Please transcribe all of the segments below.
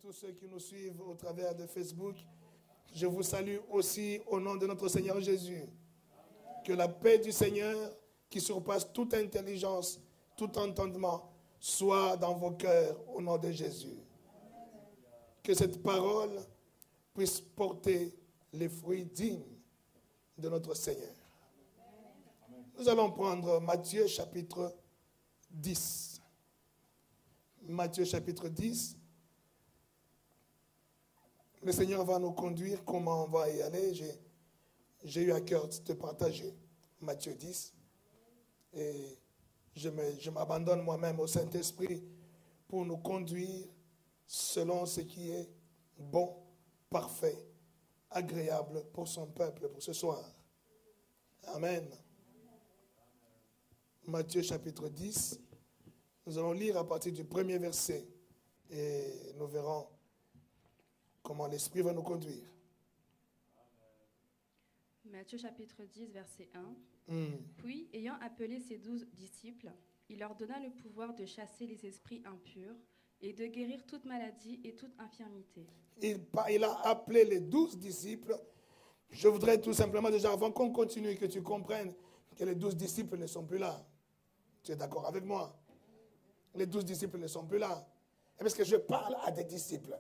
tous ceux qui nous suivent au travers de Facebook. Je vous salue aussi au nom de notre Seigneur Jésus. Que la paix du Seigneur, qui surpasse toute intelligence, tout entendement, soit dans vos cœurs au nom de Jésus. Que cette parole puisse porter les fruits dignes de notre Seigneur. Nous allons prendre Matthieu chapitre 10. Matthieu chapitre 10. Le Seigneur va nous conduire, comment on va y aller. J'ai eu à cœur de te partager Matthieu 10. Et je m'abandonne moi-même au Saint-Esprit pour nous conduire selon ce qui est bon, parfait, agréable pour son peuple, pour ce soir. Amen. Matthieu chapitre 10. Nous allons lire à partir du premier verset et nous verrons comment l'Esprit va nous conduire. Matthieu chapitre 10, verset 1. Puis, ayant appelé ses 12 disciples, il leur donna le pouvoir de chasser les esprits impurs et de guérir toute maladie et toute infirmité. Il a appelé les 12 disciples. Je voudrais tout simplement, déjà avant qu'on continue, que tu comprennes que les 12 disciples ne sont plus là. Tu es d'accord avec moi? Les 12 disciples ne sont plus là. Est-ce que je parle à des disciples?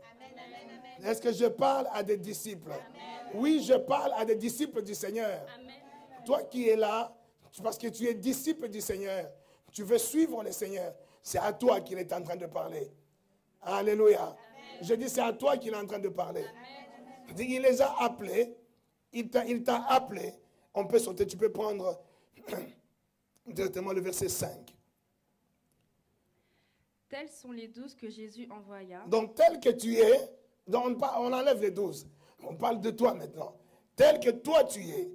Est-ce que je parle à des disciples? Amen. Oui, je parle à des disciples du Seigneur. Amen. Toi qui es là, parce que tu es disciple du Seigneur, tu veux suivre le Seigneur, c'est à toi qu'il est en train de parler. Alléluia. Amen. Je dis, c'est à toi qu'il est en train de parler. Amen. Il les a appelés, il t'a appelé. On peut sauter, tu peux prendre directement le verset 5. Tels sont les 12 que Jésus envoya. Donc, tel que tu es, donc on enlève les 12. On parle de toi maintenant. Tel que toi tu es.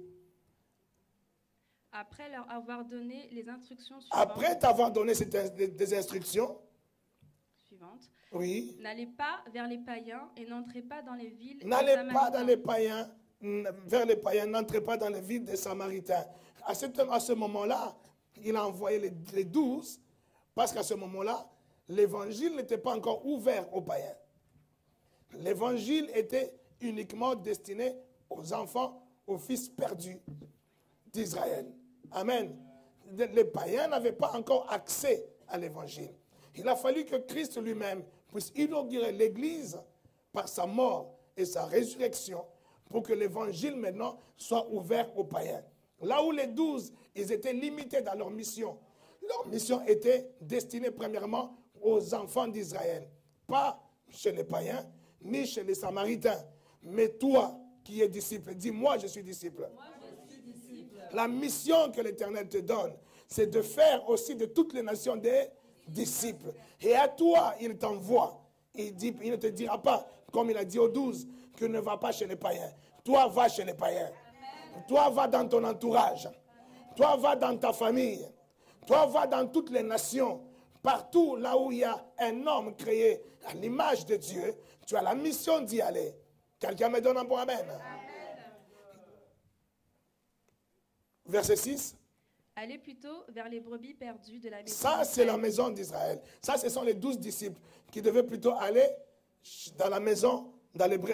Après leur avoir donné les instructions suivantes. Après t'avoir donné des instructions suivantes. Oui. N'allez pas vers les païens et n'entrez pas dans les villes. N'allez pas dans les païens, vers les païens, n'entrez pas dans les villes des Samaritains. À ce moment-là, il a envoyé les 12 parce qu'à ce moment-là, l'évangile n'était pas encore ouvert aux païens. L'évangile était uniquement destiné aux enfants, aux fils perdus d'Israël. Amen. Les païens n'avaient pas encore accès à l'évangile. Il a fallu que Christ lui-même puisse inaugurer l'église par sa mort et sa résurrection pour que l'évangile maintenant soit ouvert aux païens. Là où les 12, ils étaient limités dans leur mission. Leur mission était destinée premièrement aux enfants d'Israël. Pas chez les païens, ni chez les Samaritains. Mais toi qui es disciple, dis moi je suis disciple. Moi, je suis disciple. La mission que l'Éternel te donne, c'est de faire aussi de toutes les nations des disciples. Et à toi, il t'envoie. Il ne te dira pas, comme il a dit aux 12, que ne va pas chez les païens. Toi, va chez les païens. Amen. Toi, va dans ton entourage. Amen. Toi, va dans ta famille. Toi, va dans toutes les nations. Partout là où il y a un homme créé à l'image de Dieu, tu as la mission d'y aller. Quelqu'un me donne un bon amen. Amen. Verset 6. Allez plutôt vers les brebis perdues de la maison. Ça, c'est la maison d'Israël. Ça, ce sont les 12 disciples qui devaient plutôt aller dans la maison,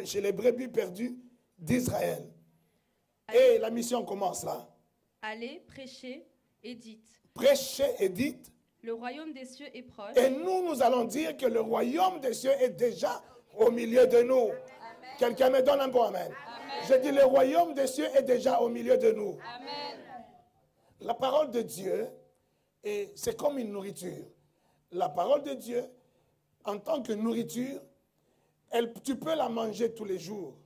chez les brebis perdues d'Israël. Et la mission commence là. Allez, prêchez et dites. Prêchez et dites. Le royaume des cieux est proche. Et nous allons dire que le royaume des cieux est déjà au milieu de nous. Amen. Quelqu'un me donne un bon amen. Amen. Je dis le royaume des cieux est déjà au milieu de nous. Amen. La parole de Dieu, c'est comme une nourriture. La parole de Dieu, en tant que nourriture, tu peux la manger tous les jours.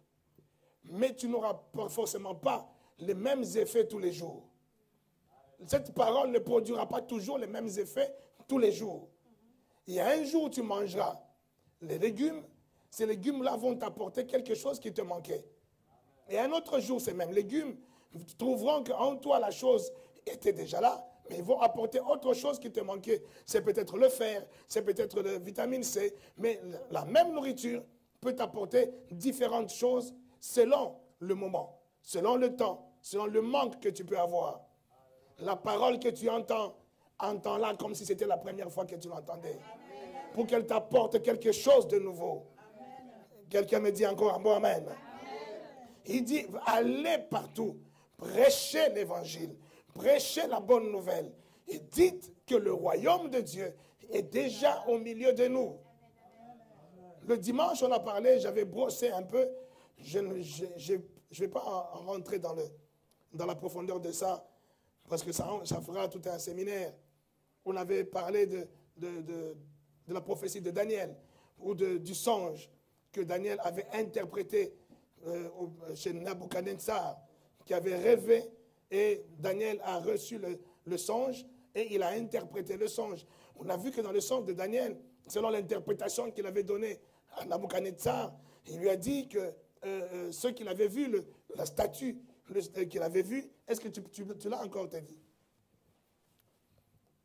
Mais tu n'auras forcément pas les mêmes effets tous les jours. Cette parole ne produira pas toujours les mêmes effets tous les jours. Il y a un jour où tu mangeras les légumes, ces légumes-là vont t'apporter quelque chose qui te manquait. Et un autre jour, ces mêmes légumes trouveront qu'en toi la chose était déjà là, mais ils vont apporter autre chose qui te manquait. C'est peut-être le fer, c'est peut-être la vitamine C, mais la même nourriture peut t'apporter différentes choses selon le moment, selon le temps, selon le manque que tu peux avoir. La parole que tu entends, entends-la comme si c'était la première fois que tu l'entendais. Pour qu'elle t'apporte quelque chose de nouveau. Quelqu'un me dit encore un bon amen. Il dit, allez partout, prêchez l'évangile, prêchez la bonne nouvelle et dites que le royaume de Dieu est déjà au milieu de nous. Le dimanche, on a parlé, j'avais brossé un peu, je ne vais pas rentrer dans la profondeur de ça, parce que ça fera tout un séminaire. On avait parlé de la prophétie de Daniel, ou du songe que Daniel avait interprété chez Nabuchodonosor, qui avait rêvé, et Daniel a reçu le songe, et il a interprété le songe. On a vu que dans le songe de Daniel, selon l'interprétation qu'il avait donnée à Nabuchodonosor, il lui a dit que ce qu'il avait vu, la statue qu'il avait vue, est-ce que tu l'as encore, t'as dit?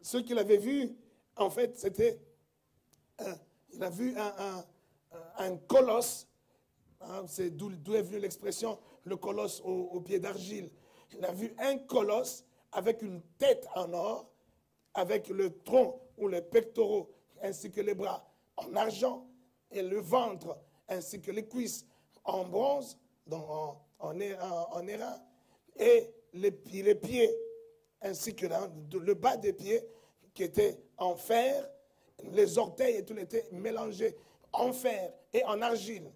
Ce qu'il avait vu, en fait, c'était, il a vu un colosse, hein, c'est d'où est venue l'expression, le colosse au pied d'argile. Il a vu un colosse avec une tête en or, avec le tronc ou les pectoraux, ainsi que les bras en argent, et le ventre, ainsi que les cuisses en bronze, donc en airain, et les pieds, ainsi que le bas des pieds, qui étaient en fer, les orteils et tout était mélangé en fer et en argile.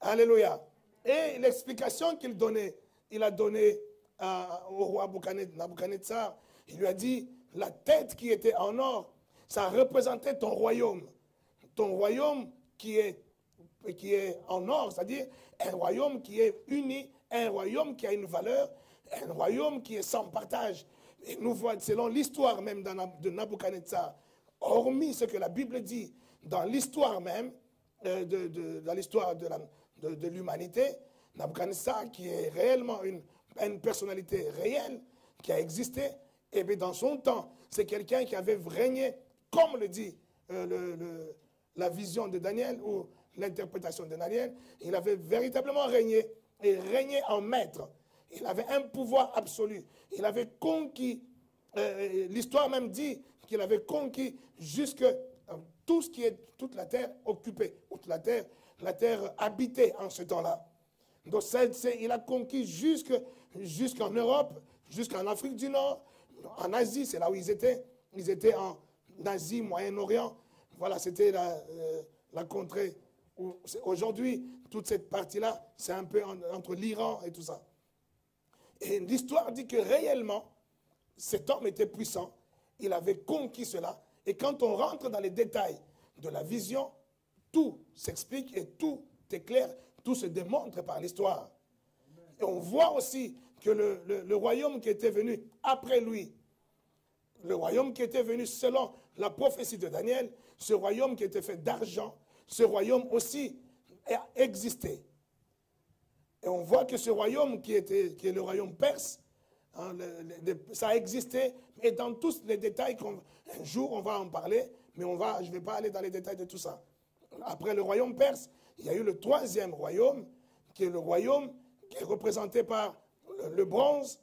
Alléluia. Et l'explication qu'il donnait, il a donné au roi Nabuchodonosor, il lui a dit, la tête qui était en or, ça représentait ton royaume. Ton royaume qui est en or, c'est-à-dire un royaume qui est uni, un royaume qui a une valeur, un royaume qui est sans partage. Et nous voyons, selon l'histoire même de Nabuchodonosor, hormis ce que la Bible dit, dans l'histoire même, dans l'histoire de l'humanité, Nabuchodonosor, qui est réellement une personnalité réelle, qui a existé, et bien dans son temps, c'est quelqu'un qui avait régné, comme le dit la vision de Daniel ou l'interprétation de Daniel, il avait véritablement régné, et régné en maître. Il avait un pouvoir absolu. Il avait conquis, l'histoire même dit qu'il avait conquis jusque tout ce qui est, toute la terre occupée, toute la terre habitée en ce temps-là. Donc il a conquis jusqu'en Europe, jusqu'en Afrique du Nord, en Asie, c'est là où ils étaient. Ils étaient en Asie, Moyen-Orient. Voilà, c'était la contrée. Aujourd'hui, toute cette partie-là, c'est un peu entre l'Iran et tout ça. Et l'histoire dit que réellement, cet homme était puissant. Il avait conquis cela. Et quand on rentre dans les détails de la vision, tout s'explique et tout est clair, tout se démontre par l'histoire. Et on voit aussi que le royaume qui était venu après lui, le royaume qui était venu selon la prophétie de Daniel, ce royaume qui était fait d'argent, ce royaume aussi a existé. Et on voit que ce royaume qui est le royaume perse, hein, ça a existé, et dans tous les détails, un jour on va en parler, mais je ne vais pas aller dans les détails de tout ça. Après le royaume perse, il y a eu le troisième royaume, qui est le royaume qui est représenté par le bronze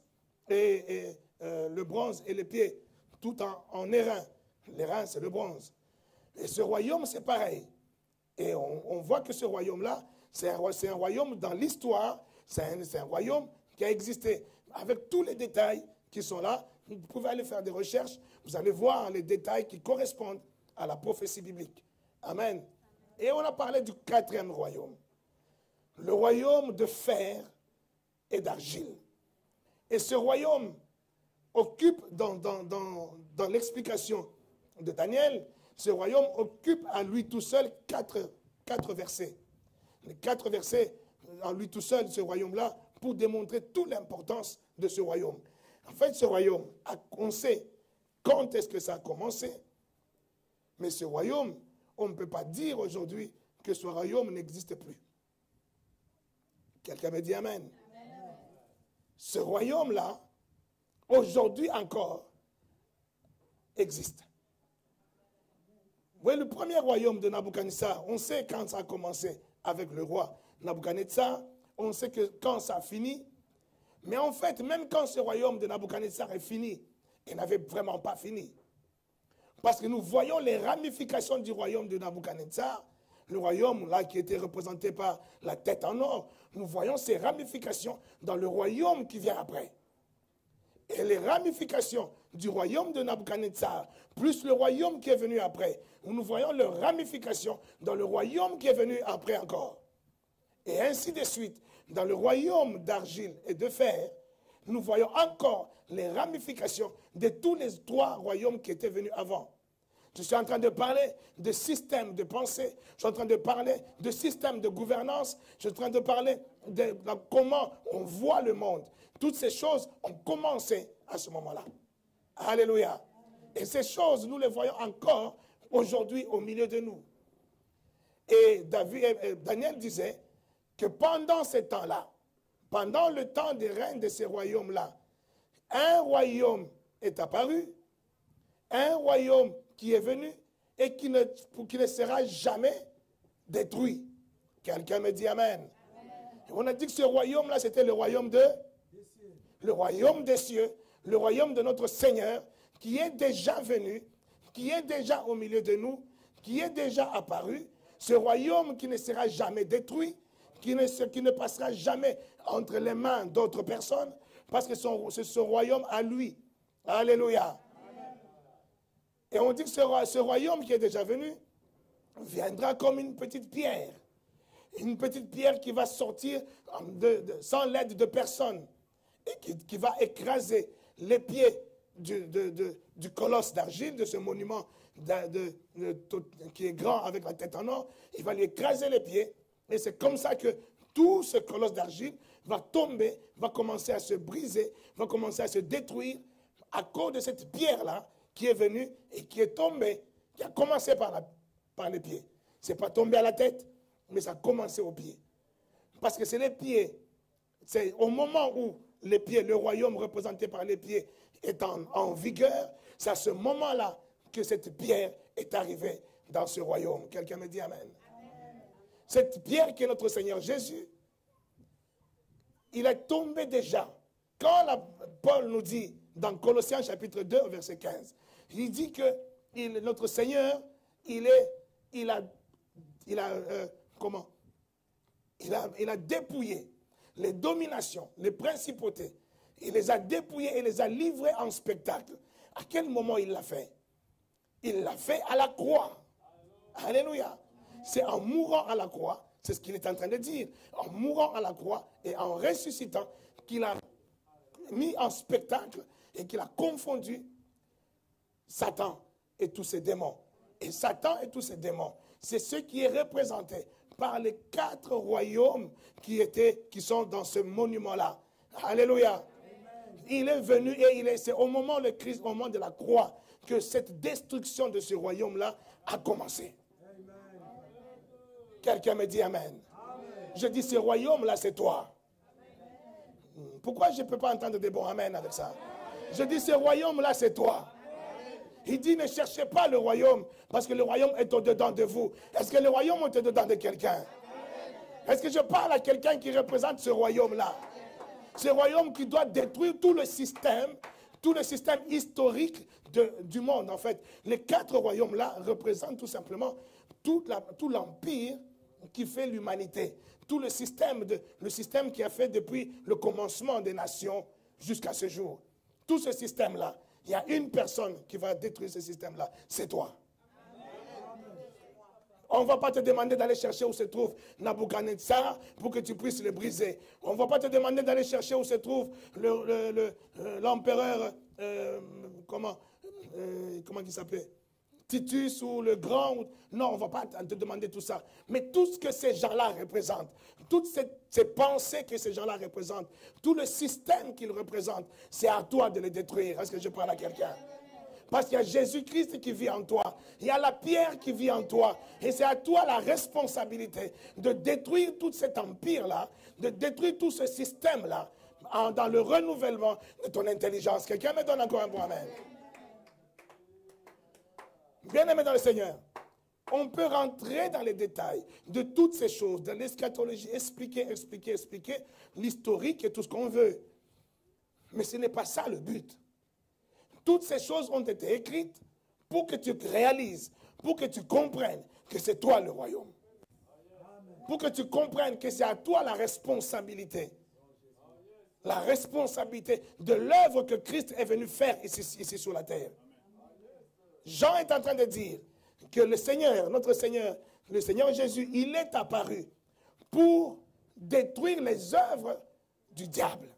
et les pieds, tout en airain. L'airain, c'est le bronze. Et ce royaume, c'est pareil. Et on voit que ce royaume-là, c'est un royaume dans l'histoire, c'est un royaume qui a existé. Avec tous les détails qui sont là, vous pouvez aller faire des recherches, vous allez voir les détails qui correspondent à la prophétie biblique. Amen. Et on a parlé du quatrième royaume. Le royaume de fer et d'argile. Et ce royaume occupe, dans l'explication de Daniel, ce royaume occupe à lui tout seul quatre versets. Les 4 versets, en lui tout seul, ce royaume-là, pour démontrer toute l'importance de ce royaume. En fait, ce royaume, on sait quand est-ce que ça a commencé, mais ce royaume, on ne peut pas dire aujourd'hui que ce royaume n'existe plus. Quelqu'un me dit Amen. Amen. Ce royaume-là, aujourd'hui encore, existe. Vous voyez, le premier royaume de Nabuchodonosor, on sait quand ça a commencé avec le roi Nabuchodonosor, on sait que quand ça a fini, mais en fait, même quand ce royaume de Nabuchodonosor est fini, il n'avait vraiment pas fini. Parce que nous voyons les ramifications du royaume de Nabuchodonosor le royaume là qui était représenté par la tête en or, nous voyons ses ramifications dans le royaume qui vient après. Et les ramifications du royaume de Nabuchodonosor, plus le royaume qui est venu après, nous voyons leurs ramifications dans le royaume qui est venu après encore. Et ainsi de suite, dans le royaume d'argile et de fer, nous voyons encore les ramifications de tous les 3 royaumes qui étaient venus avant. Je suis en train de parler de système de pensée, je suis en train de parler de système de gouvernance, je suis en train de parler de comment on voit le monde. Toutes ces choses ont commencé à ce moment-là. Alléluia. Et ces choses, nous les voyons encore aujourd'hui au milieu de nous. Et Daniel disait que pendant ces temps-là, pendant le temps des règnes de ces royaumes-là, un royaume est apparu, un royaume qui est venu et qui ne sera jamais détruit. Quelqu'un me dit Amen. Et on a dit que ce royaume-là, c'était le royaume le royaume des cieux, le royaume de notre Seigneur, qui est déjà venu, qui est déjà au milieu de nous, qui est déjà apparu. Ce royaume qui ne sera jamais détruit, qui ne passera jamais entre les mains d'autres personnes, parce que c'est ce royaume à lui. Alléluia. Et on dit que ce royaume qui est déjà venu viendra comme une petite pierre. Une petite pierre qui va sortir sans l'aide de personne. Et qui va écraser les pieds du colosse d'argile, de ce monument qui est grand avec la tête en or. Il va lui écraser les pieds. Et c'est comme ça que tout ce colosse d'argile va tomber, va commencer à se briser, va commencer à se détruire à cause de cette pierre-là qui est venue et qui est tombée, qui a commencé par les pieds. Ce n'est pas tombé à la tête, mais ça a commencé aux pieds. Parce que c'est les pieds. C'est au moment où les pieds, le royaume représenté par les pieds est en vigueur, c'est à ce moment-là que cette pierre est arrivée dans ce royaume. Quelqu'un me dit Amen. Amen. Cette pierre qui est notre Seigneur Jésus, il est tombé déjà. Quand Paul nous dit dans Colossiens chapitre 2, verset 15, il dit que notre Seigneur, il a dépouillé les dominations, les principautés. Il les a dépouillées et les a livrées en spectacle. À quel moment il l'a fait? Il l'a fait à la croix. Alléluia. C'est en mourant à la croix, c'est ce qu'il est en train de dire, en mourant à la croix et en ressuscitant, qu'il a mis en spectacle et qu'il a confondu Satan et tous ses démons. Et Satan et tous ses démons, c'est ce qui est représenté par les 4 royaumes qui sont dans ce monument-là. Alléluia. Amen. Il est venu et c'est au moment le Christ, au moment de la croix, que cette destruction de ce royaume-là a commencé. Quelqu'un me dit Amen. Amen. Je dis, ce royaume-là, c'est toi. Amen. Pourquoi je ne peux pas entendre des bons Amen avec ça? Amen. Je dis, ce royaume-là, c'est toi. Il dit, ne cherchez pas le royaume, parce que le royaume est au-dedans de vous. Est-ce que le royaume est au-dedans de quelqu'un? Est-ce que je parle à quelqu'un qui représente ce royaume-là? Ce royaume qui doit détruire tout le système historique du monde, en fait. Les 4 royaumes-là représentent tout simplement tout l'empire qui fait l'humanité. Tout le système qui a fait depuis le commencement des nations jusqu'à ce jour. Tout ce système-là. Il y a une personne qui va détruire ce système-là, c'est toi. On ne va pas te demander d'aller chercher où se trouve Nabuchodonosor pour que tu puisses le briser. On ne va pas te demander d'aller chercher où se trouve l'empereur, comment il s'appelait? Titus ou le grand. Non, on ne va pas te demander tout ça. Mais tout ce que ces gens-là représentent, toutes ces pensées que ces gens-là représentent, tout le système qu'ils représentent, c'est à toi de les détruire. Est-ce que je parle à quelqu'un? Parce qu'il y a Jésus-Christ qui vit en toi. Il y a la pierre qui vit en toi. Et c'est à toi la responsabilité de détruire tout cet empire-là, de détruire tout ce système-là, dans le renouvellement de ton intelligence. Quelqu'un me donne encore un bon amen. Bien-aimé dans le Seigneur, on peut rentrer dans les détails de toutes ces choses, de l'eschatologie, expliquer l'historique et tout ce qu'on veut. Mais ce n'est pas ça le but. Toutes ces choses ont été écrites pour que tu réalises, pour que tu comprennes que c'est toi le royaume. pour que tu comprennes que c'est à toi la responsabilité. La responsabilité de l'œuvre que Christ est venu faire ici sur la terre. Jean est en train de dire que le Seigneur, notre Seigneur, le Seigneur Jésus, il est apparu pour détruire les œuvres du diable.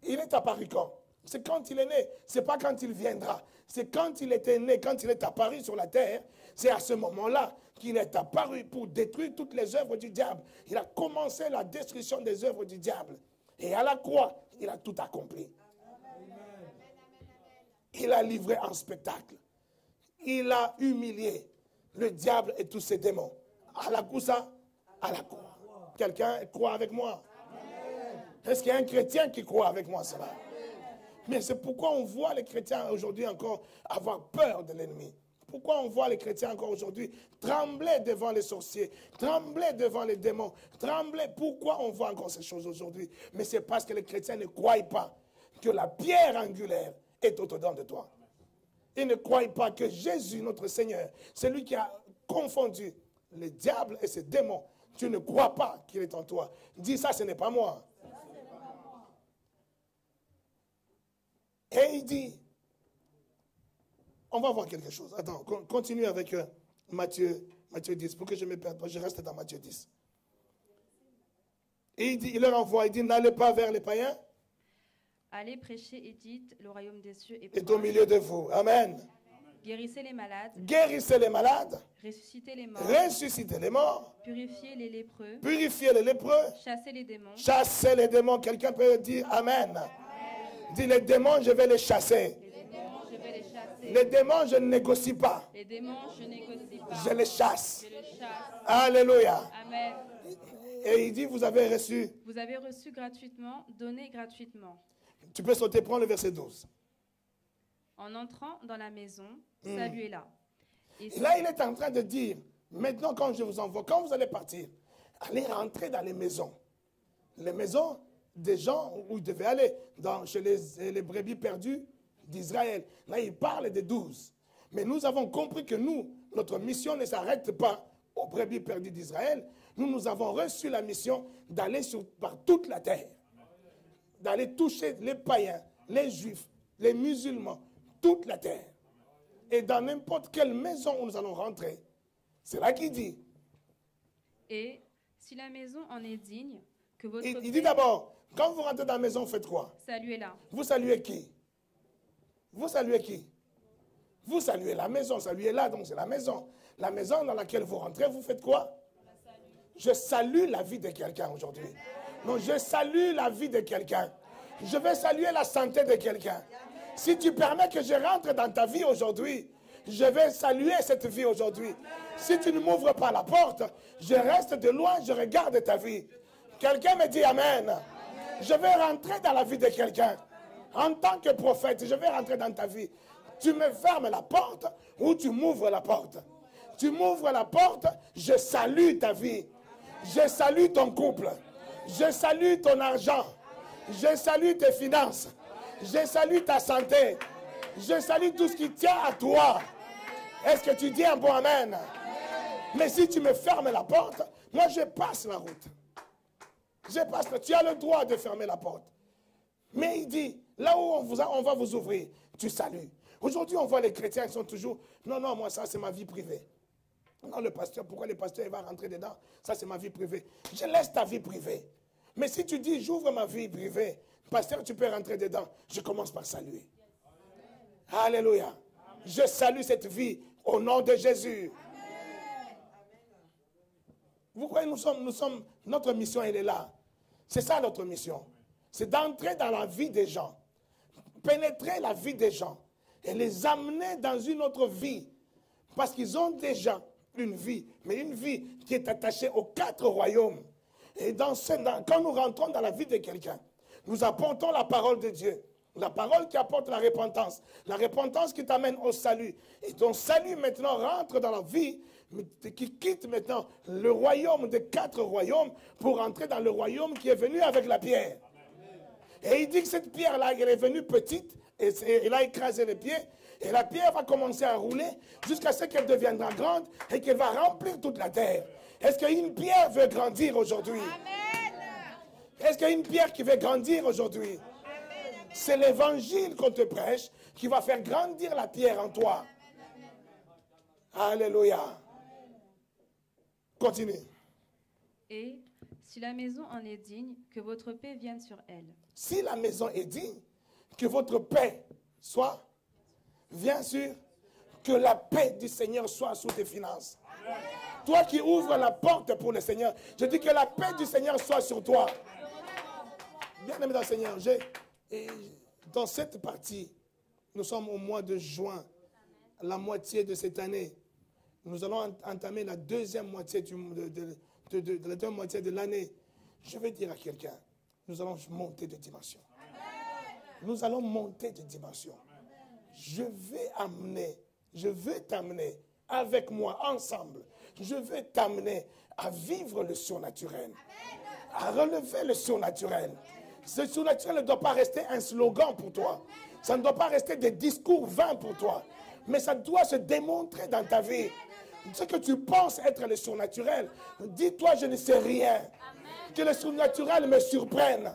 Il est apparu quand? C'est quand il est né. Ce n'est pas quand il viendra. C'est quand il était né, quand il est apparu sur la terre. C'est à ce moment-là qu'il est apparu pour détruire toutes les œuvres du diable. Il a commencé la destruction des œuvres du diable. Et à la croix, il a tout accompli. Il a livré en spectacle. Il a humilié le diable et tous ses démons. À la croix, à la croix. Quelqu'un croit avec moi? Est-ce qu'il y a un chrétien qui croit avec moi cela? Mais c'est pourquoi on voit les chrétiens aujourd'hui encore avoir peur de l'ennemi. Pourquoi on voit les chrétiens encore aujourd'hui trembler devant les sorciers, trembler devant les démons, trembler? Pourquoi on voit encore ces choses aujourd'hui? Mais c'est parce que les chrétiens ne croient pas que la pierre angulaire est au-dedans de toi. Ils ne croient pas que Jésus, notre Seigneur, c'est lui qui a confondu le diable et ses démons. Tu ne crois pas qu'il est en toi. Dis ça, ce n'est pas moi. Et il dit, on va voir quelque chose. Attends, continue avec Matthieu 10, pour que je me perde pas, je reste dans Matthieu 10. Et il leur envoie, il dit, n'allez pas vers les païens. Allez prêcher et dites, le royaume des cieux est au milieu de vous. Amen. Guérissez les malades. Guérissez les malades. Ressuscitez les morts. Ressuscitez les morts. Purifiez les lépreux. Purifiez les lépreux. Chassez les démons. Chassez les démons. Quelqu'un peut dire Amen. Dis les démons, je vais les chasser. Les démons, je vais les chasser. Les démons, je ne négocie pas. Les démons, je négocie pas. Je les chasse. Je les chasse. Alléluia. Amen. Et il dit, vous avez reçu. Vous avez reçu gratuitement, donné gratuitement. Tu peux sauter, prends le verset 12. En entrant dans la maison, saluez-la. Et là, il est en train de dire, maintenant quand je vous envoie, quand vous allez partir, allez rentrer dans les maisons. Les maisons des gens où ils devaient aller, chez les brebis perdues d'Israël. Là, il parle des 12. Mais nous avons compris que notre mission ne s'arrête pas aux brebis perdues d'Israël. Nous avons reçu la mission d'aller par toute la terre. D'aller toucher les païens, les juifs, les musulmans, toute la terre. Et dans n'importe quelle maison où nous allons rentrer, c'est là qu'il dit. Et si la maison en est digne, que votre il dit d'abord, quand vous rentrez dans la maison, faites quoi? Saluez-la. Vous saluez qui? Vous saluez qui? Vous saluez la maison, saluez-la, donc c'est la maison. La maison dans laquelle vous rentrez, vous faites quoi? Je salue la vie de quelqu'un aujourd'hui. Non, je salue la vie de quelqu'un. Je vais saluer la santé de quelqu'un. Si tu permets que je rentre dans ta vie aujourd'hui, je vais saluer cette vie aujourd'hui. Si tu ne m'ouvres pas la porte, je reste de loin, je regarde ta vie. Quelqu'un me dit Amen. Je vais rentrer dans la vie de quelqu'un. En tant que prophète, je vais rentrer dans ta vie. Tu me fermes la porte ou tu m'ouvres la porte. Tu m'ouvres la porte, je salue ta vie. Je salue ton couple. Je salue ton argent. Je salue tes finances. Je salue ta santé. Je salue tout ce qui tient à toi. Est-ce que tu dis un bon Amen? Mais si tu me fermes la porte, moi je passe la route. Tu as le droit de fermer la porte. Mais il dit, là où on va vous ouvrir, tu salues. Aujourd'hui, on voit les chrétiens qui sont toujours, non, moi ça c'est ma vie privée. Non, le pasteur, pourquoi le pasteur il va rentrer dedans? Ça c'est ma vie privée. Je laisse ta vie privée. Mais si tu dis, j'ouvre ma vie privée, pasteur, tu peux rentrer dedans. Je commence par saluer. Alléluia. Je salue cette vie au nom de Jésus. Vous voyez, notre mission, elle est là. C'est ça notre mission. C'est d'entrer dans la vie des gens. Pénétrer la vie des gens. Et les amener dans une autre vie. Parce qu'ils ont déjà une vie. Mais une vie qui est attachée aux 4 royaumes. Et quand nous rentrons dans la vie de quelqu'un, nous apportons la parole de Dieu. La parole qui apporte la repentance. La repentance qui t'amène au salut. Et ton salut maintenant rentre dans la vie qui quitte maintenant le royaume des 4 royaumes pour entrer dans le royaume qui est venu avec la pierre. Et il dit que cette pierre-là, elle est venue petite et elle a écrasé les pieds. Et la pierre va commencer à rouler jusqu'à ce qu'elle deviendra grande et qu'elle va remplir toute la terre. Est-ce qu'une pierre veut grandir aujourd'hui? Est-ce qu'il y a une pierre qui veut grandir aujourd'hui? C'est l'évangile qu'on te prêche qui va faire grandir la pierre en toi. Alléluia. Continue. Et si la maison en est digne, que votre paix vienne sur elle. Si la maison est digne, que votre paix soit, viens sûr, que la paix du Seigneur soit sous tes finances. Toi qui ouvres la porte pour le Seigneur, je dis que la paix du Seigneur soit sur toi. Bien-aimé dans le Seigneur, dans cette partie, nous sommes au mois de juin, la moitié de cette année. Nous allons entamer la deuxième moitié de la deuxième moitié de l'année. Je vais dire à quelqu'un, nous allons monter de dimension. Nous allons monter de dimension. Je veux t'amener avec moi, ensemble. Je veux t'amener à vivre le surnaturel, à relever le surnaturel. Ce surnaturel ne doit pas rester un slogan pour toi. Ça ne doit pas rester des discours vains pour toi. Mais ça doit se démontrer dans ta vie. Ce que tu penses être le surnaturel, dis-toi, je ne sais rien. Que le surnaturel me surprenne.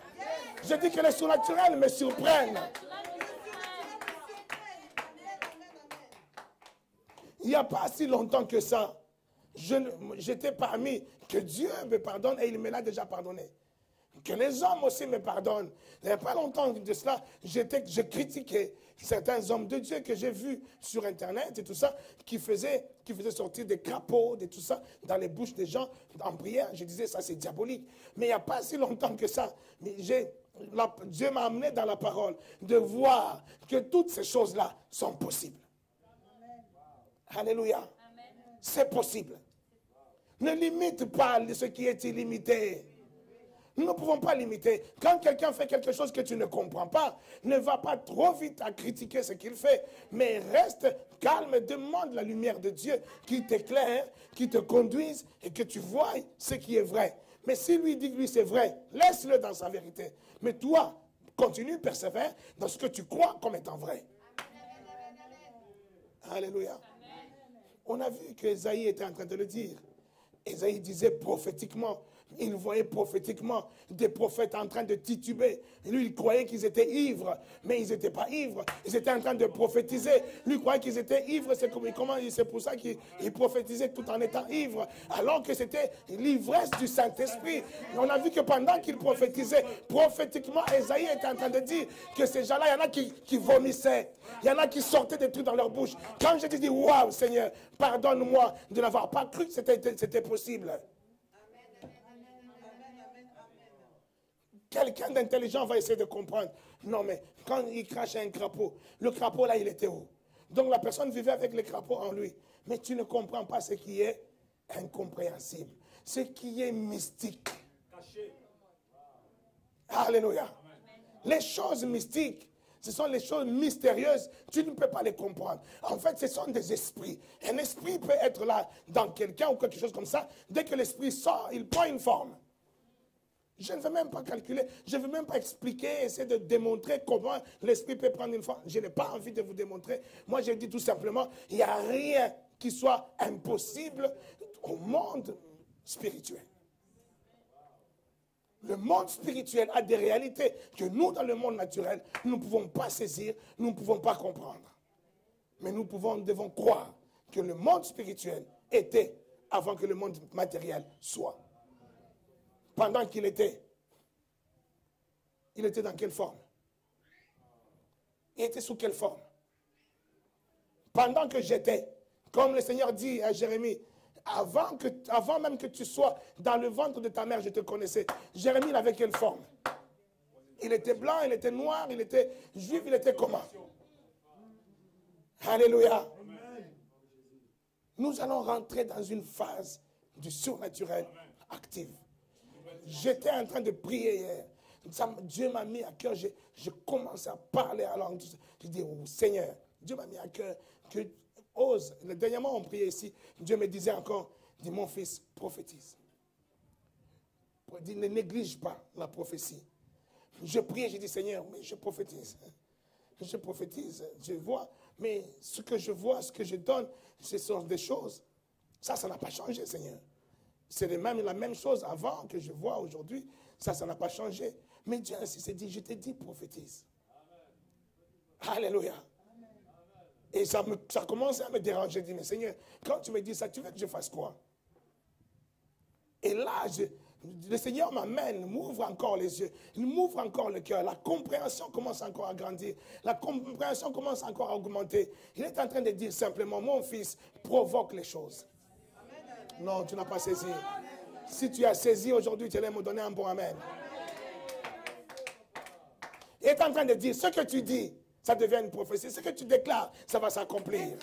Je dis que le surnaturel me surprenne. Il n'y a pas si longtemps que ça, j'étais parmi, que Dieu me pardonne et il me l'a déjà pardonné. Que les hommes aussi me pardonnent. Il n'y a pas longtemps de cela, je critiquais certains hommes de Dieu que j'ai vus sur Internet et tout ça, qui faisaient sortir des crapauds, de tout ça, dans les bouches des gens en prière. Je disais, ça c'est diabolique. Mais il n'y a pas si longtemps que ça, Dieu m'a amené dans la parole de voir que toutes ces choses-là sont possibles. Alléluia. C'est possible. Ne limite pas ce qui est illimité. Nous ne pouvons pas limiter. Quand quelqu'un fait quelque chose que tu ne comprends pas, ne va pas trop vite à critiquer ce qu'il fait, mais reste calme, demande la lumière de Dieu qui t'éclaire, qui te conduise et que tu vois ce qui est vrai. Mais si lui dit que lui c'est vrai, laisse-le dans sa vérité. Mais toi, continue, persévère dans ce que tu crois comme étant vrai. Alléluia. On a vu qu'Ésaïe était en train de le dire. Ésaïe disait prophétiquement, il voyait prophétiquement des prophètes en train de tituber. Lui, il croyait qu'ils étaient ivres, mais ils n'étaient pas ivres. Ils étaient en train de prophétiser. Lui, il croyait qu'ils étaient ivres. C'est pour ça qu'il prophétisait tout en étant ivre, alors que c'était l'ivresse du Saint-Esprit. On a vu que pendant qu'il prophétisait, prophétiquement, Ésaïe était en train de dire que ces gens-là, il y en a qui vomissaient. Il y en a qui sortaient des trucs dans leur bouche. Quand je te dis, waouh, Seigneur, pardonne-moi de n'avoir pas cru que c'était possible. Quelqu'un d'intelligent va essayer de comprendre. Non, mais quand il crachait un crapaud, le crapaud là, il était où? Donc la personne vivait avec le crapaud en lui. Mais tu ne comprends pas ce qui est incompréhensible, ce qui est mystique. Alléluia. Les choses mystiques, ce sont les choses mystérieuses, tu ne peux pas les comprendre. En fait, ce sont des esprits. Un esprit peut être là dans quelqu'un ou quelque chose comme ça. Dès que l'esprit sort, il prend une forme. Je ne veux même pas calculer, je ne veux même pas expliquer, essayer de démontrer comment l'esprit peut prendre une forme. Je n'ai pas envie de vous démontrer. Moi, je dis tout simplement, il n'y a rien qui soit impossible au monde spirituel. Le monde spirituel a des réalités que nous, dans le monde naturel, nous ne pouvons pas saisir, nous ne pouvons pas comprendre. Mais nous devons croire que le monde spirituel était avant que le monde matériel soit. Pendant qu'il était dans quelle forme? Il était sous quelle forme? Pendant que j'étais, comme le Seigneur dit à Jérémie, avant même que tu sois dans le ventre de ta mère, je te connaissais. Jérémie, il avait quelle forme? Il était blanc, il était noir, il était juif, il était comment? Alléluia. Nous allons rentrer dans une phase du surnaturel active. J'étais en train de prier hier. Dieu m'a mis à cœur. Je commence à parler à langue. Je dis, oh, Seigneur, Dieu m'a mis à cœur que ose. Dernièrement, on priait ici. Dieu me disait encore, dis mon fils, prophétise. Ne néglige pas la prophétie. Je priais, je dis, Seigneur, mais je prophétise. Je prophétise, je vois. Mais ce que je vois, ce que je donne, ce sont des choses. Ça n'a pas changé, Seigneur. C'est même la même chose avant que je vois aujourd'hui. Ça n'a pas changé. Mais Dieu ainsi s'est dit, je t'ai dit, prophétise. Alléluia. Et ça commence à me déranger. Je dis, mais Seigneur, quand tu me dis ça, tu veux que je fasse quoi? Et là, le Seigneur m'amène, m'ouvre encore les yeux, il m'ouvre encore le cœur. La compréhension commence encore à grandir. La compréhension commence encore à augmenter. Il est en train de dire simplement, mon fils, provoque les choses. Non, tu n'as pas saisi. Si tu as saisi aujourd'hui, tu allais me donner un bon amen. Il est en train de dire, ce que tu dis, ça devient une prophétie. Ce que tu déclares, ça va s'accomplir.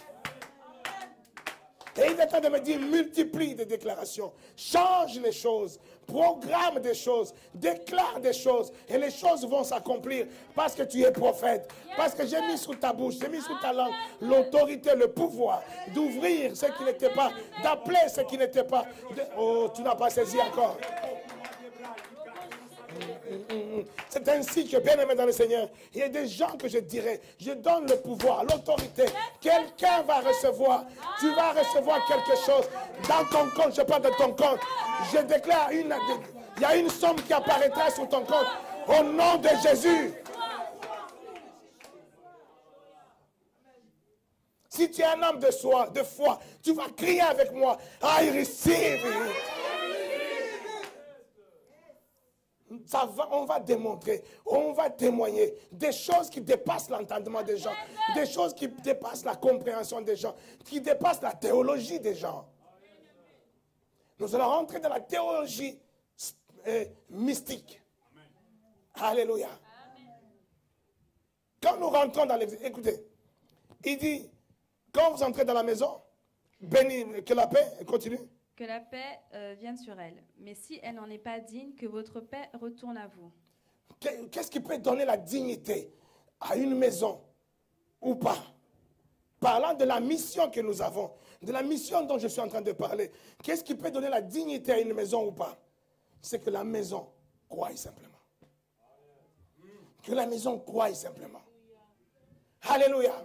Et il est en train de me dire, multiplie des déclarations, change les choses, programme des choses, déclare des choses, et les choses vont s'accomplir parce que tu es prophète, parce que j'ai mis sous ta bouche, j'ai mis sous ta langue l'autorité, le pouvoir d'ouvrir ce qui n'était pas, d'appeler ce qui n'était pas. Oh, tu n'as pas saisi encore. C'est ainsi que, bien aimé dans le Seigneur, il y a des gens que je dirais, je donne le pouvoir, l'autorité. Quelqu'un va recevoir, tu vas recevoir quelque chose dans ton compte. Je parle de ton compte. Je déclare, il y a une somme qui apparaîtra sur ton compte au nom de Jésus. Si tu es un homme de foi, tu vas crier avec moi, I receive it. On va démontrer, on va témoigner des choses qui dépassent l'entendement des gens, des choses qui dépassent la compréhension des gens, qui dépassent la théologie des gens. Nous allons rentrer dans la théologie mystique. Alléluia. Quand nous rentrons dans l'église, écoutez, il dit, quand vous entrez dans la maison, bénis, que la paix continue. Que la paix vienne sur elle. Mais si elle n'en est pas digne, que votre paix retourne à vous. Qu'est-ce qui peut donner la dignité à une maison ou pas? Parlant de la mission que nous avons, de la mission dont je suis en train de parler, qu'est-ce qui peut donner la dignité à une maison ou pas? C'est que la maison croie simplement. Que la maison croie simplement. Alléluia.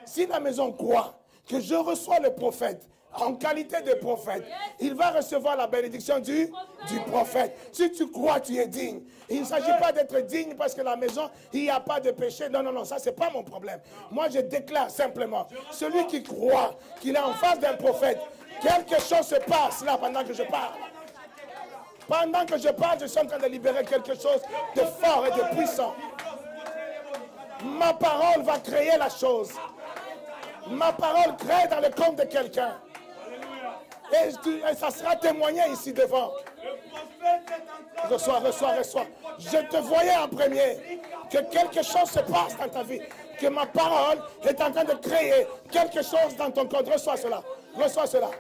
Si la maison croit que je reçois le prophète, en qualité de prophète, il va recevoir la bénédiction du prophète. Si tu crois, tu es digne. Il ne s'agit pas d'être digne parce que la maison, il n'y a pas de péché. Non, non, non, ça, ce n'est pas mon problème. Moi, je déclare simplement, celui qui croit qu'il est en face d'un prophète, quelque chose se passe là pendant que je parle. Pendant que je parle, je suis en train de libérer quelque chose de fort et de puissant. Ma parole va créer la chose. Ma parole crée dans le compte de quelqu'un. Et ça sera témoigné ici devant. Reçois. Je te voyais en premier. Que quelque chose se passe dans ta vie. Que ma parole est en train de créer quelque chose dans ton corps. Reçois cela.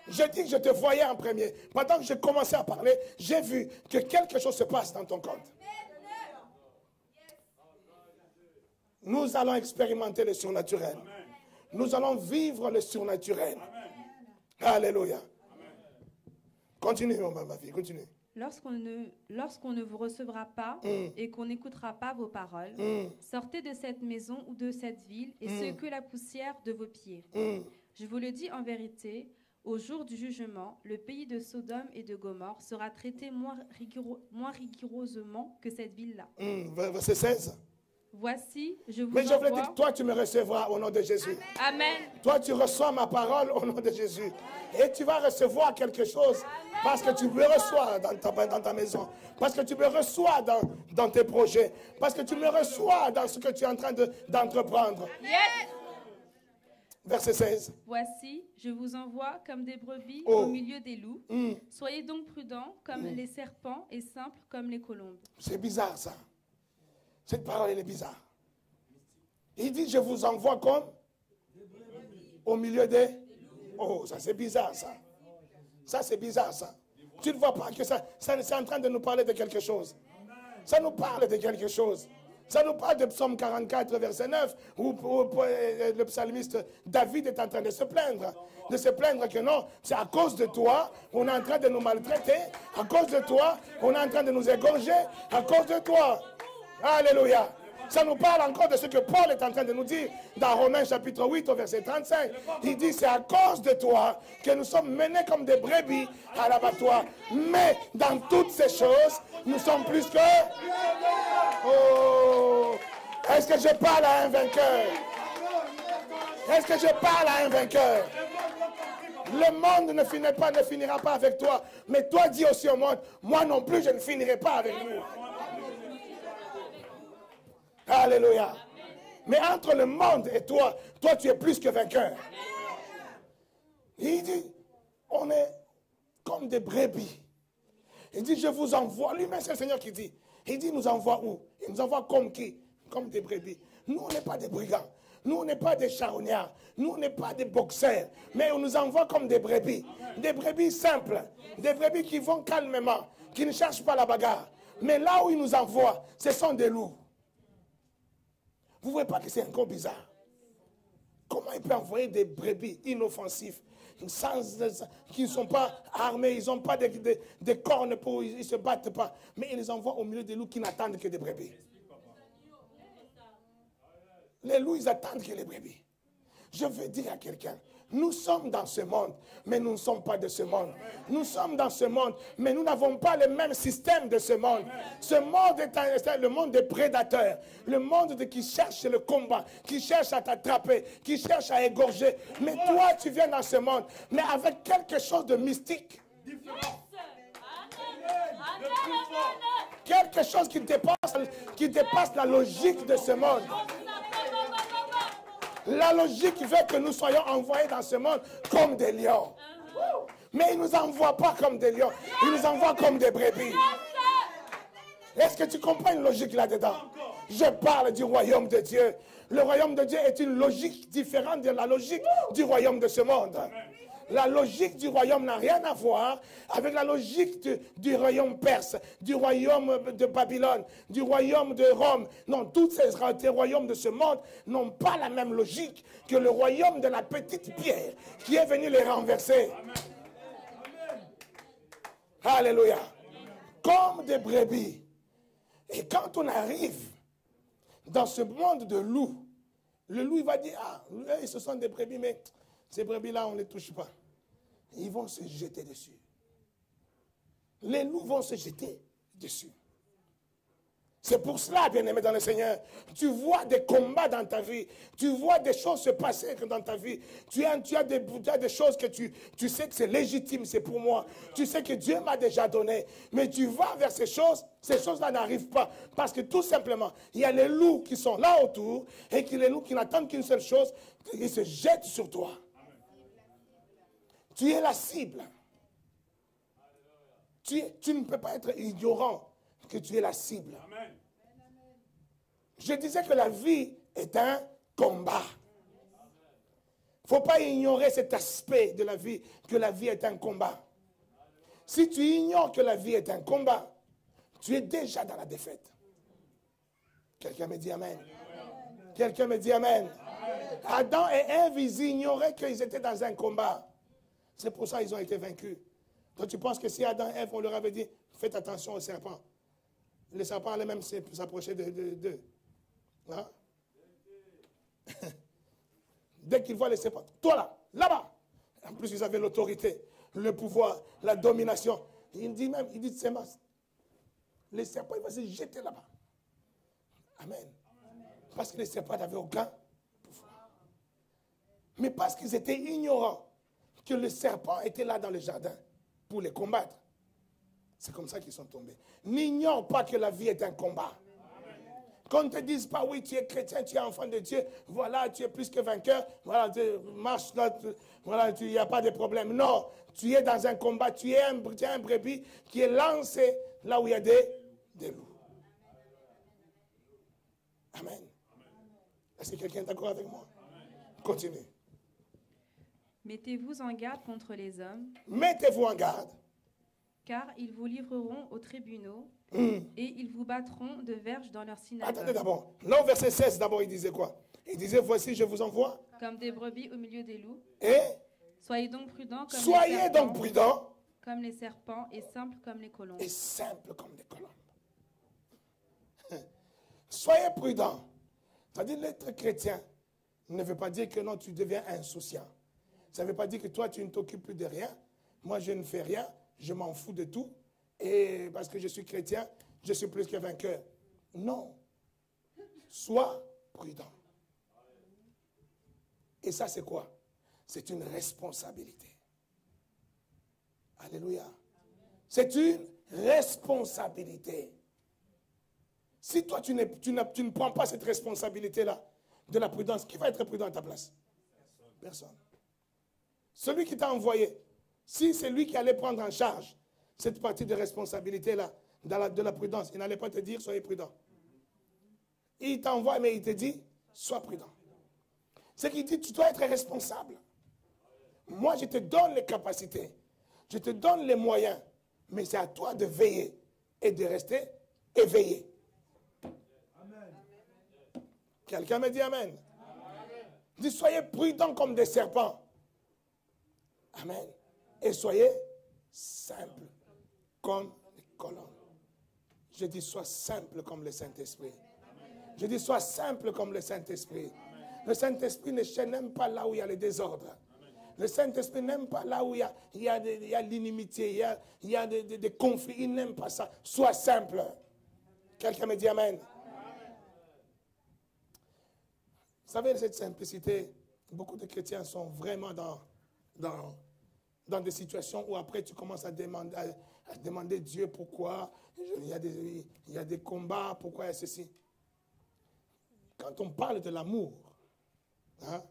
Je dis que je te voyais en premier. Pendant que j'ai commencé à parler, j'ai vu que quelque chose se passe dans ton compte. Nous allons expérimenter le surnaturel. Nous allons vivre le surnaturel. Alléluia. Continue, ma fille, continue. Lorsqu'on ne vous recevra pas et qu'on n'écoutera pas vos paroles, sortez de cette maison ou de cette ville et secouez la poussière de vos pieds. Je vous le dis en vérité, au jour du jugement, le pays de Sodome et de Gomorrhe sera traité moins rigoureusement que cette ville-là. Verset 16. Voici, je vous Mais je voulais envoie... dire, toi tu me recevras au nom de Jésus. Amen. Toi tu reçois ma parole au nom de Jésus. Et tu vas recevoir quelque chose parce que tu me reçois dans ta maison. Parce que tu me reçois dans tes projets. Parce que tu me reçois dans ce que tu es en train d'entreprendre. Yes. Verset 16. Voici, je vous envoie comme des brebis au milieu des loups. Soyez donc prudents comme les serpents et simples comme les colombes. C'est bizarre ça. Cette parole, elle est bizarre. Il dit, je vous envoie comme au milieu des... Oh, ça c'est bizarre ça. Ça c'est bizarre ça. Tu ne vois pas que ça c'est en train de nous parler de quelque chose. Ça nous parle de quelque chose. Ça nous parle de Psaume 44, verset 9, où le psalmiste David est en train de se plaindre. De se plaindre que non, c'est à cause de toi, on est en train de nous maltraiter. À cause de toi, on est en train de nous égorger. À cause de toi. Alléluia. Ça nous parle encore de ce que Paul est en train de nous dire dans Romains chapitre 8 au verset 35. Il dit, c'est à cause de toi que nous sommes menés comme des brebis à l'abattoir. Mais dans toutes ces choses, nous sommes plus que... Oh! Est-ce que je parle à un vainqueur? Est-ce que je parle à un vainqueur? Le monde ne finira pas avec toi. Mais toi, dis aussi au monde, moi non plus, je ne finirai pas avec nous. Alléluia. Mais entre le monde et toi, toi, tu es plus que vainqueur. Il dit, on est comme des brebis. Il dit, je vous envoie. Lui-même, c'est le Seigneur qui dit. Il dit, nous envoie où? Il nous envoie comme qui? Comme des brebis. Nous, on n'est pas des brigands. Nous, on n'est pas des charognards. Nous, on n'est pas des boxeurs. Mais on nous envoie comme des brebis. Des brebis simples. Des brebis qui vont calmement. Qui ne cherchent pas la bagarre. Mais là où il nous envoie, ce sont des loups. Vous ne voyez pas que c'est encore bizarre? Comment il peut envoyer des brebis inoffensifs, qui ne sont pas armés, ils n'ont pas des cornes pour, ils ne se battent pas. Mais il les envoie au milieu des loups qui n'attendent que des brebis. Les loups, ils attendent que les brebis. Je veux dire à quelqu'un, nous sommes dans ce monde, mais nous ne sommes pas de ce monde. Nous sommes dans ce monde, mais nous n'avons pas le même système de ce monde. Ce monde est le monde des prédateurs, le monde qui cherche le combat, qui cherche à t'attraper, qui cherche à égorger. Mais toi, tu viens dans ce monde, mais avec quelque chose de mystique. Quelque chose qui dépasse la logique de ce monde. La logique veut que nous soyons envoyés dans ce monde comme des lions. Mais il ne nous envoie pas comme des lions. Il nous envoie comme des brebis. Est-ce que tu comprends une logique là-dedans? Je parle du royaume de Dieu. Le royaume de Dieu est une logique différente de la logique du royaume de ce monde. La logique du royaume n'a rien à voir avec la logique du royaume perse, du royaume de Babylone, du royaume de Rome. Non, tous ces royaumes de ce monde n'ont pas la même logique que le royaume de la petite pierre qui est venu les renverser. Alléluia. Comme des brebis. Et quand on arrive dans ce monde de loups, le loup il va dire, ah, eux, ce sont des brebis, mais ces brebis-là, on ne les touche pas. Ils vont se jeter dessus. Les loups vont se jeter dessus. C'est pour cela, bien-aimé dans le Seigneur, tu vois des combats dans ta vie. Tu vois des choses se passer dans ta vie. Tu as des choses que tu sais que c'est légitime, c'est pour moi. Tu sais que Dieu m'a déjà donné. Mais tu vas vers ces choses-là n'arrivent pas. Parce que tout simplement, il y a les loups qui sont là autour et les loups qui n'attendent qu'une seule chose, ils se jettent sur toi. Tu es la cible. Tu ne peux pas être ignorant que tu es la cible. Amen. Je disais que la vie est un combat. Il ne faut pas ignorer cet aspect de la vie, que la vie est un combat. Si tu ignores que la vie est un combat, tu es déjà dans la défaite. Quelqu'un me dit Amen. Quelqu'un me dit Amen. Adam et Ève, ils ignoraient qu'ils étaient dans un combat. C'est pour ça qu'ils ont été vaincus. Donc tu penses que si Adam et Ève, on leur avait dit, faites attention au serpent. Les serpents allaient même s'approcher d'eux. Hein? Dès qu'ils voient les serpents, toi là, là-bas. En plus, ils avaient l'autorité, le pouvoir, la domination. Il dit même, les serpents, ils vont se jeter là-bas. Amen. Parce que les serpents n'avaient aucun pouvoir. Mais parce qu'ils étaient ignorants que le serpent était là dans le jardin pour les combattre. C'est comme ça qu'ils sont tombés. N'ignore pas que la vie est un combat. Qu'on ne te dise pas, oui, tu es chrétien, tu es enfant de Dieu, voilà, tu es plus que vainqueur, voilà, tu marches là, voilà, il n'y a pas de problème. Non, tu es dans un combat, tu es un brebis qui est lancé là où il y a des loups. Amen. Est-ce que quelqu'un est d'accord avec moi? Continue. Mettez-vous en garde contre les hommes. Mettez-vous en garde. Car ils vous livreront aux tribunaux et ils vous battront de verges dans leur synagogue. Attendez d'abord. Là, au verset 16, d'abord, il disait quoi? Il disait, voici, je vous envoie. Comme des brebis au milieu des loups. Et soyez donc prudents comme les serpents et simples comme les colombes. Et simples comme les colombes. Soyez prudents. C'est-à-dire, l'être chrétien ne veut pas dire que non, tu deviens insouciant. Ça ne veut pas dire que toi, tu ne t'occupes plus de rien. Moi, je ne fais rien. Je m'en fous de tout. Et parce que je suis chrétien, je suis plus que vainqueur. Non. Sois prudent. Et ça, c'est quoi? C'est une responsabilité. Alléluia. C'est une responsabilité. Si toi, tu ne prends pas cette responsabilité-là de la prudence, qui va être prudent à ta place? Personne. Celui qui t'a envoyé, si c'est lui qui allait prendre en charge cette partie de responsabilité-là, de la prudence, il n'allait pas te dire, soyez prudent. Il t'envoie, mais il te dit, sois prudent. C'est qu'il dit, tu dois être responsable. Moi, je te donne les capacités, je te donne les moyens, mais c'est à toi de veiller et de rester éveillé. Amen. Quelqu'un me dit amen. Amen. Dis, soyez prudents comme des serpents. Amen. Et soyez simples comme les colombes. Je dis, sois simple comme le Saint-Esprit. Je dis, sois simple comme le Saint-Esprit. Le Saint-Esprit n'aime pas là où il y a le désordre. Le Saint-Esprit n'aime pas là où il y a l'inimitié, il y a des conflits. Il n'aime pas ça. Sois simple. Quelqu'un me dit amen. Vous savez, cette simplicité, beaucoup de chrétiens sont vraiment dans des situations où après tu commences à demander Dieu pourquoi. Il y a des combats, pourquoi il y a ceci. Quand on parle de l'amour, hein,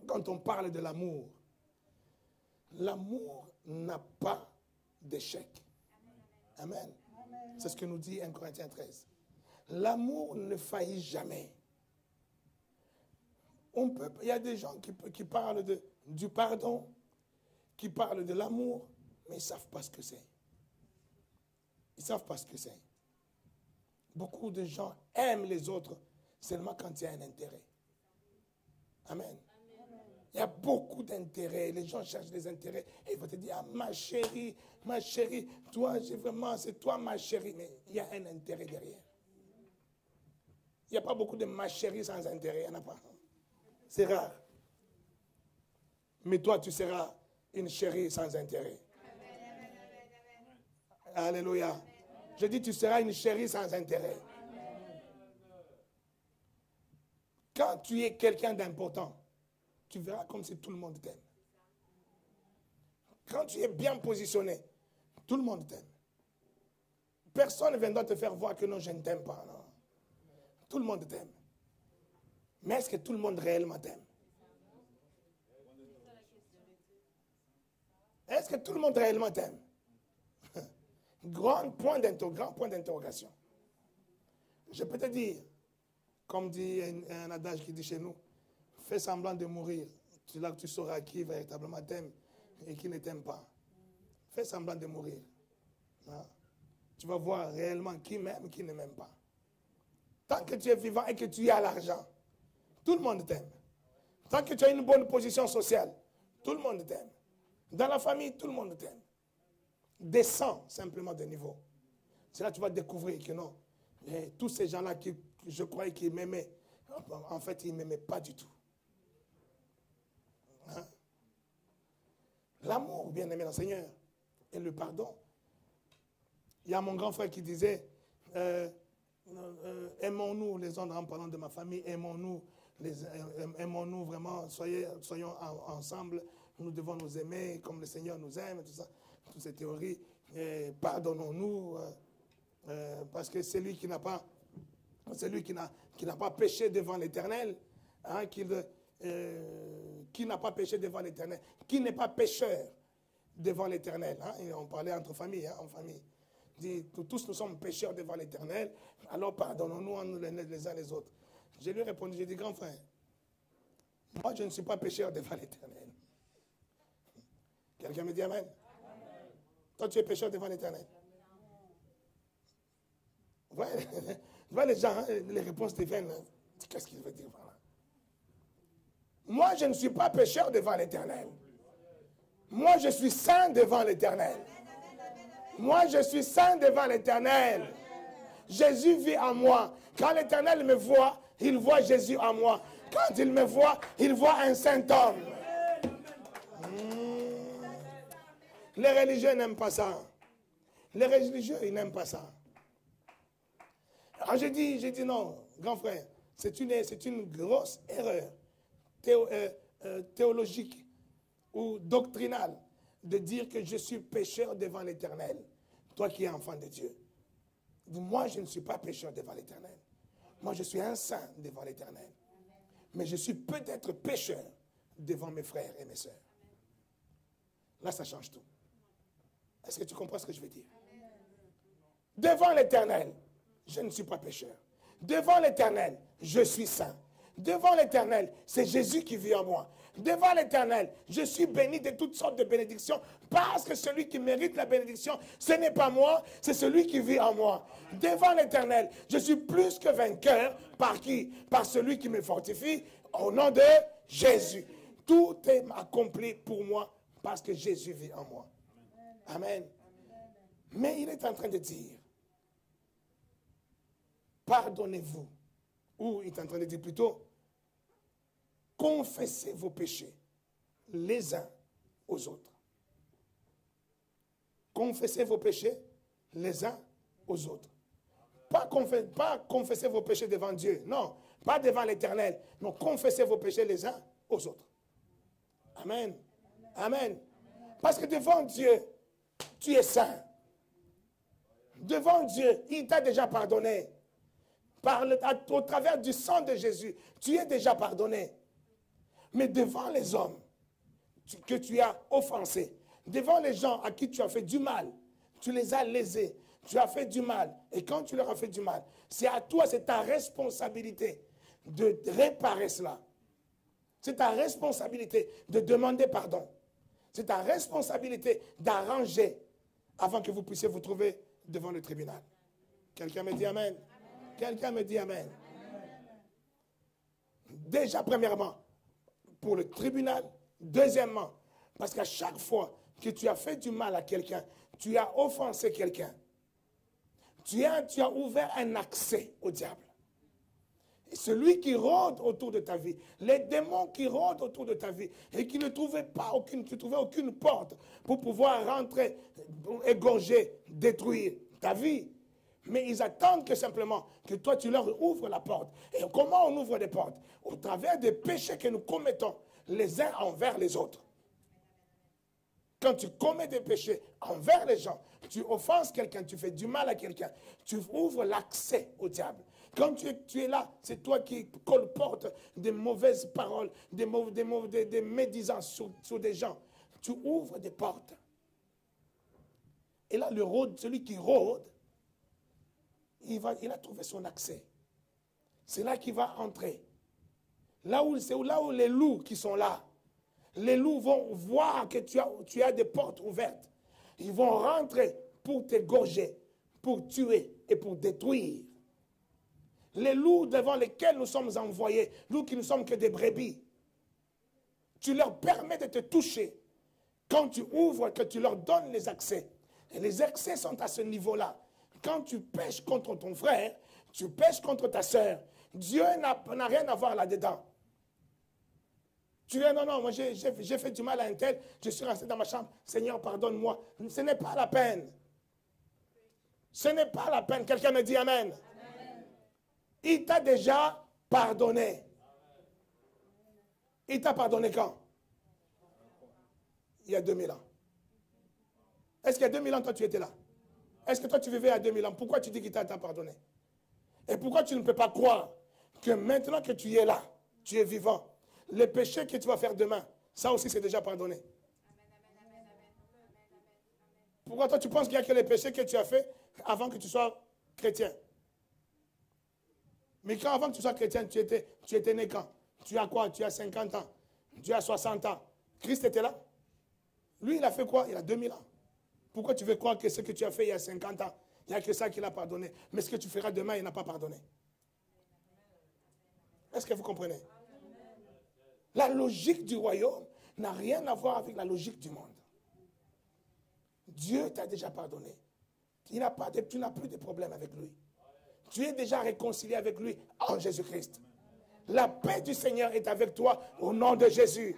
quand on parle de l'amour, l'amour n'a pas d'échec. Amen. C'est ce que nous dit 1 Corinthiens 13. L'amour ne faillit jamais. Il y a des gens qui parlent du pardon, qui parlent de l'amour, mais ils ne savent pas ce que c'est. Ils ne savent pas ce que c'est. Beaucoup de gens aiment les autres seulement quand il y a un intérêt. Amen. Il y a beaucoup d'intérêts. Les gens cherchent des intérêts. Et ils vont te dire, ah, ma chérie, toi, c'est toi ma chérie. Mais il y a un intérêt derrière. Il n'y a pas beaucoup de ma chérie sans intérêt. Il n'y en a pas. C'est rare. Mais toi, tu seras une chérie sans intérêt. Alléluia. Je dis, tu seras une chérie sans intérêt. Quand tu es quelqu'un d'important, tu verras comme si tout le monde t'aime. Quand tu es bien positionné, tout le monde t'aime. Personne ne viendra te faire voir que non, je ne t'aime pas. Non. Tout le monde t'aime. Mais est-ce que tout le monde réellement t'aime? Est-ce que tout le monde réellement t'aime? Grand point d'interrogation. Je peux te dire, comme dit un adage qui dit chez nous, fais semblant de mourir. C'est là que tu sauras qui véritablement t'aime et qui ne t'aime pas. Fais semblant de mourir. Hein? Tu vas voir réellement qui m'aime et qui ne m'aime pas. Tant que tu es vivant et que tu as l'argent, tout le monde t'aime. Tant que tu as une bonne position sociale, tout le monde t'aime. Dans la famille, tout le monde t'aime. Descends simplement de niveau. C'est là que tu vas découvrir que non, tous ces gens-là qui je croyais qu'ils m'aimaient, en fait, ils ne m'aimaient pas du tout. Hein? L'amour, bien aimé dans le Seigneur, et le pardon. Il y a mon grand frère qui disait, aimons-nous les uns en parlant de ma famille, aimons-nous vraiment, soyons ensemble, nous devons nous aimer comme le Seigneur nous aime, tout ça, toutes ces théories, pardonnons-nous, parce que celui qui n'a pas péché devant l'Éternel, hein, qui n'a pas péché devant l'Éternel, qui n'est pas pécheur devant l'Éternel. Hein, on parlait entre familles, hein, en famille. Dit, tous nous sommes pécheurs devant l'Éternel, alors pardonnons-nous les uns les autres. Je lui ai répondu, j'ai dit, grand frère, moi je ne suis pas pécheur devant l'Éternel. Quelqu'un me dit amen? Amen. Toi tu es pécheur devant l'Éternel. Ouais, vois les gens, hein, les réponses te viennent. Qu'est-ce qu'il veut dire par là? Moi, je ne suis pas pécheur devant l'Éternel. Moi, je suis saint devant l'Éternel. Moi, je suis saint devant l'Éternel. Jésus vit en moi. Quand l'Éternel me voit, il voit Jésus en moi. Quand il me voit, il voit un saint homme. Les religieux n'aiment pas ça. Les religieux, ils n'aiment pas ça. Alors j'ai dit non, grand frère, c'est une grosse erreur théologique ou doctrinale de dire que je suis pécheur devant l'Éternel, toi qui es enfant de Dieu. Moi, je ne suis pas pécheur devant l'Éternel. Moi, je suis un saint devant l'Éternel. Mais je suis peut-être pécheur devant mes frères et mes sœurs. Là, ça change tout. Est-ce que tu comprends ce que je veux dire? Devant l'Éternel, je ne suis pas pécheur. Devant l'Éternel, je suis saint. Devant l'Éternel, c'est Jésus qui vit en moi. Devant l'Éternel, je suis béni de toutes sortes de bénédictions parce que celui qui mérite la bénédiction, ce n'est pas moi, c'est celui qui vit en moi. Devant l'Éternel, je suis plus que vainqueur par qui? Par celui qui me fortifie au nom de Jésus. Tout est accompli pour moi parce que Jésus vit en moi. Amen. Mais il est en train de dire, pardonnez-vous. Ou il est en train de dire plutôt, confessez vos péchés les uns aux autres. Confessez vos péchés les uns aux autres. Pas confesser vos péchés devant Dieu, non. Pas devant l'Éternel, mais confessez vos péchés les uns aux autres. Amen. Amen. Parce que devant Dieu, tu es saint. Devant Dieu, il t'a déjà pardonné. Au travers du sang de Jésus, tu es déjà pardonné. Mais devant les hommes que tu as offensés, devant les gens à qui tu as fait du mal, tu les as lésés, tu as fait du mal. Et quand tu leur as fait du mal, c'est à toi, c'est ta responsabilité de réparer cela. C'est ta responsabilité de demander pardon. C'est ta responsabilité d'arranger avant que vous puissiez vous trouver devant le tribunal. Quelqu'un me dit amen? Quelqu'un me dit amen. Déjà, premièrement, pour le tribunal. Deuxièmement, parce qu'à chaque fois que tu as fait du mal à quelqu'un, tu as offensé quelqu'un, tu as ouvert un accès au diable. Et celui qui rôde autour de ta vie, les démons qui rôdent autour de ta vie et qui ne trouvaient aucune porte pour pouvoir rentrer, égorger, détruire ta vie. Mais ils attendent que simplement que toi tu leur ouvres la porte. Et comment on ouvre des portes? Au travers des péchés que nous commettons les uns envers les autres. Quand tu commets des péchés envers les gens, tu offenses quelqu'un, tu fais du mal à quelqu'un, tu ouvres l'accès au diable. Quand tu es là, c'est toi qui colportes des mauvaises paroles, des médisances sur des gens. Tu ouvres des portes. Et là, celui qui rôde, il a trouvé son accès. C'est là qu'il va entrer. C'est là où les loups qui sont là, les loups vont voir que tu as des portes ouvertes. Ils vont rentrer pour t'égorger, pour tuer et pour détruire. Les loups devant lesquels nous sommes envoyés, nous qui ne sommes que des brebis, tu leur permets de te toucher. Quand tu ouvres, que tu leur donnes les accès. Et les accès sont à ce niveau-là. Quand tu pêches contre ton frère, tu pêches contre ta sœur. Dieu n'a rien à voir là-dedans. Tu dis, non, moi j'ai fait du mal à un tel, je suis resté dans ma chambre, Seigneur, pardonne-moi. Ce n'est pas la peine. Ce n'est pas la peine. Quelqu'un me dit amen. Amen. Il t'a déjà pardonné. Il t'a pardonné quand? Il y a 2000 ans. Est-ce qu'il y a 2000 ans, toi, tu étais là? Est-ce que toi, tu vivais à 2000 ans? Pourquoi tu dis qu'il t'a pardonné? Et pourquoi tu ne peux pas croire que maintenant que tu es là, tu es vivant, les péchés que tu vas faire demain, ça aussi, c'est déjà pardonné? Pourquoi toi, tu penses qu'il n'y a que les péchés que tu as fait avant que tu sois chrétien? Mais quand avant que tu sois chrétien, tu étais né quand? Tu as quoi? Tu as 50 ans. Tu as 60 ans. Christ était là? Lui, il a fait quoi? Il a 2000 ans. Pourquoi tu veux croire que ce que tu as fait il y a 50 ans, il n'y a que ça qu'il a pardonné? Mais ce que tu feras demain, il n'a pas pardonné. Est-ce que vous comprenez? La logique du royaume n'a rien à voir avec la logique du monde. Dieu t'a déjà pardonné. Tu n'as plus de problème avec lui. Tu es déjà réconcilié avec lui en Jésus-Christ. La paix du Seigneur est avec toi au nom de Jésus.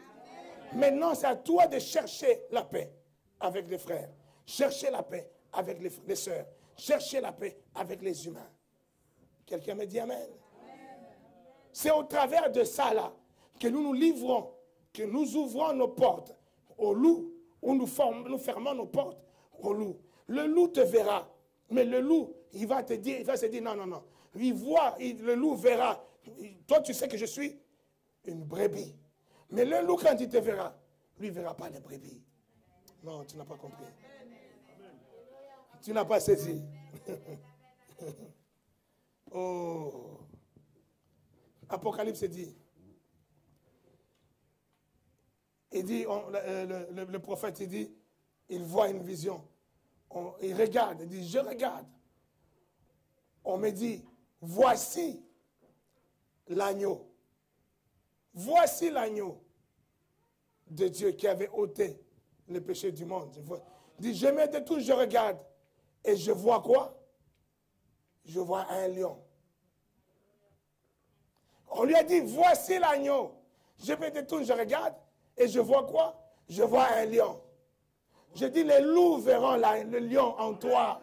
Maintenant, c'est à toi de chercher la paix avec les frères. Chercher la paix avec les sœurs. Chercher la paix avec les humains. Quelqu'un me dit amen. C'est au travers de ça là que nous nous livrons, que nous ouvrons nos portes au loup, ou nous fermons nos portes au loup. Le loup te verra, mais le loup, il va se dire non, non, non. Le loup verra. Toi, tu sais que je suis une brebis. Mais le loup, quand il te verra, lui, il ne verra pas les brebis. Non, tu n'as pas compris. Tu n'as pas saisi. Oh. Apocalypse dit. Il dit, le prophète, il dit, il voit une vision. Il regarde, il dit, je regarde. On me dit, voici l'agneau. Voici l'agneau de Dieu qui avait ôté le péché du monde. Il dit, je me détourne, je regarde. Et je vois quoi? Je vois un lion. On lui a dit, voici l'agneau. Je me détourne, je regarde. Et je vois quoi? Je vois un lion. Je dis, les loups verront le lion en toi.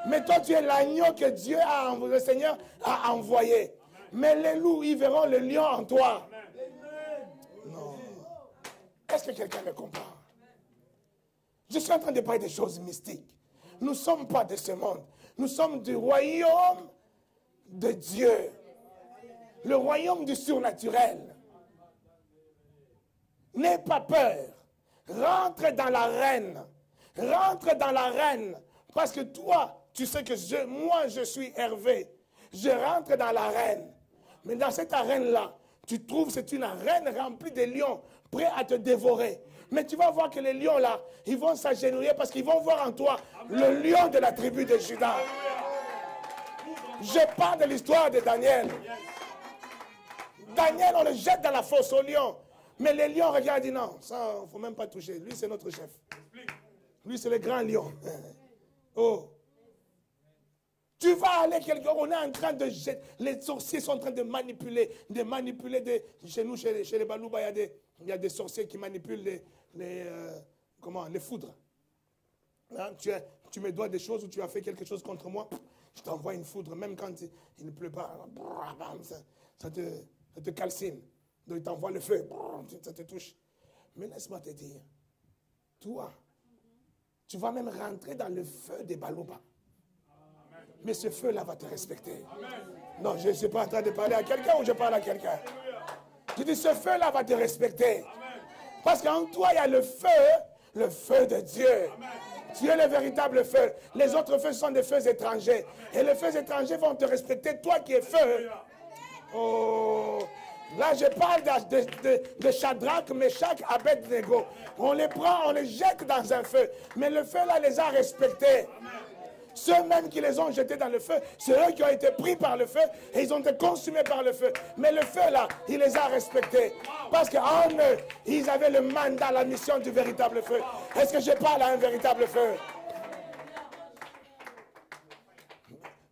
Mais toi, tu es l'agneau que Dieu le Seigneur a envoyé. Mais les loups, ils verront le lion en toi. Non. Est-ce que quelqu'un me comprend? Je suis en train de parler des choses mystiques. Nous ne sommes pas de ce monde. Nous sommes du royaume de Dieu. Le royaume du surnaturel. N'aie pas peur. Rentre dans l'arène. Rentre dans l'arène. Parce que toi, tu sais que moi, je suis Hervé. Je rentre dans l'arène. Mais dans cette arène-là, tu trouves que c'est une arène remplie de lions, prêts à te dévorer. Mais tu vas voir que les lions-là, ils vont s'agenouiller parce qu'ils vont voir en toi le lion de la tribu de Juda. Je parle de l'histoire de Daniel. Daniel, on le jette dans la fosse aux lions. Mais les lions regardent et disent non, ça, il ne faut même pas toucher. Lui, c'est notre chef. Lui, c'est le grand lion. Oh. Tu vas aller quelque part, on est en train de jeter, les sorciers sont en train de manipuler chez nous, chez les Balouba, il y a des sorciers qui manipulent les foudres. Hein, tu me dois des choses ou tu as fait quelque chose contre moi, je t'envoie une foudre, même quand il ne pleut pas, ça te calcine. Donc il t'envoie le feu, ça te touche. Mais laisse-moi te dire, toi, tu vas même rentrer dans le feu des Balouba. Mais ce feu-là va te respecter. Non, je ne suis pas en train de parler à quelqu'un ou je parle à quelqu'un. Tu dis, ce feu-là va te respecter. Parce qu'en toi, il y a le feu de Dieu. Tu es le véritable feu. Les autres feux sont des feux étrangers. Et les feux étrangers vont te respecter, toi qui es feu. Oh, là, je parle de Shadrach, Meshach, Abednego. On les prend, on les jette dans un feu. Mais le feu, là, les a respectés. Ceux même qui les ont jetés dans le feu, c'est eux qui ont été pris par le feu et ils ont été consumés par le feu. Mais le feu là, il les a respectés. Parce qu'en eux, ils avaient le mandat, la mission du véritable feu. Est-ce que je parle à un véritable feu?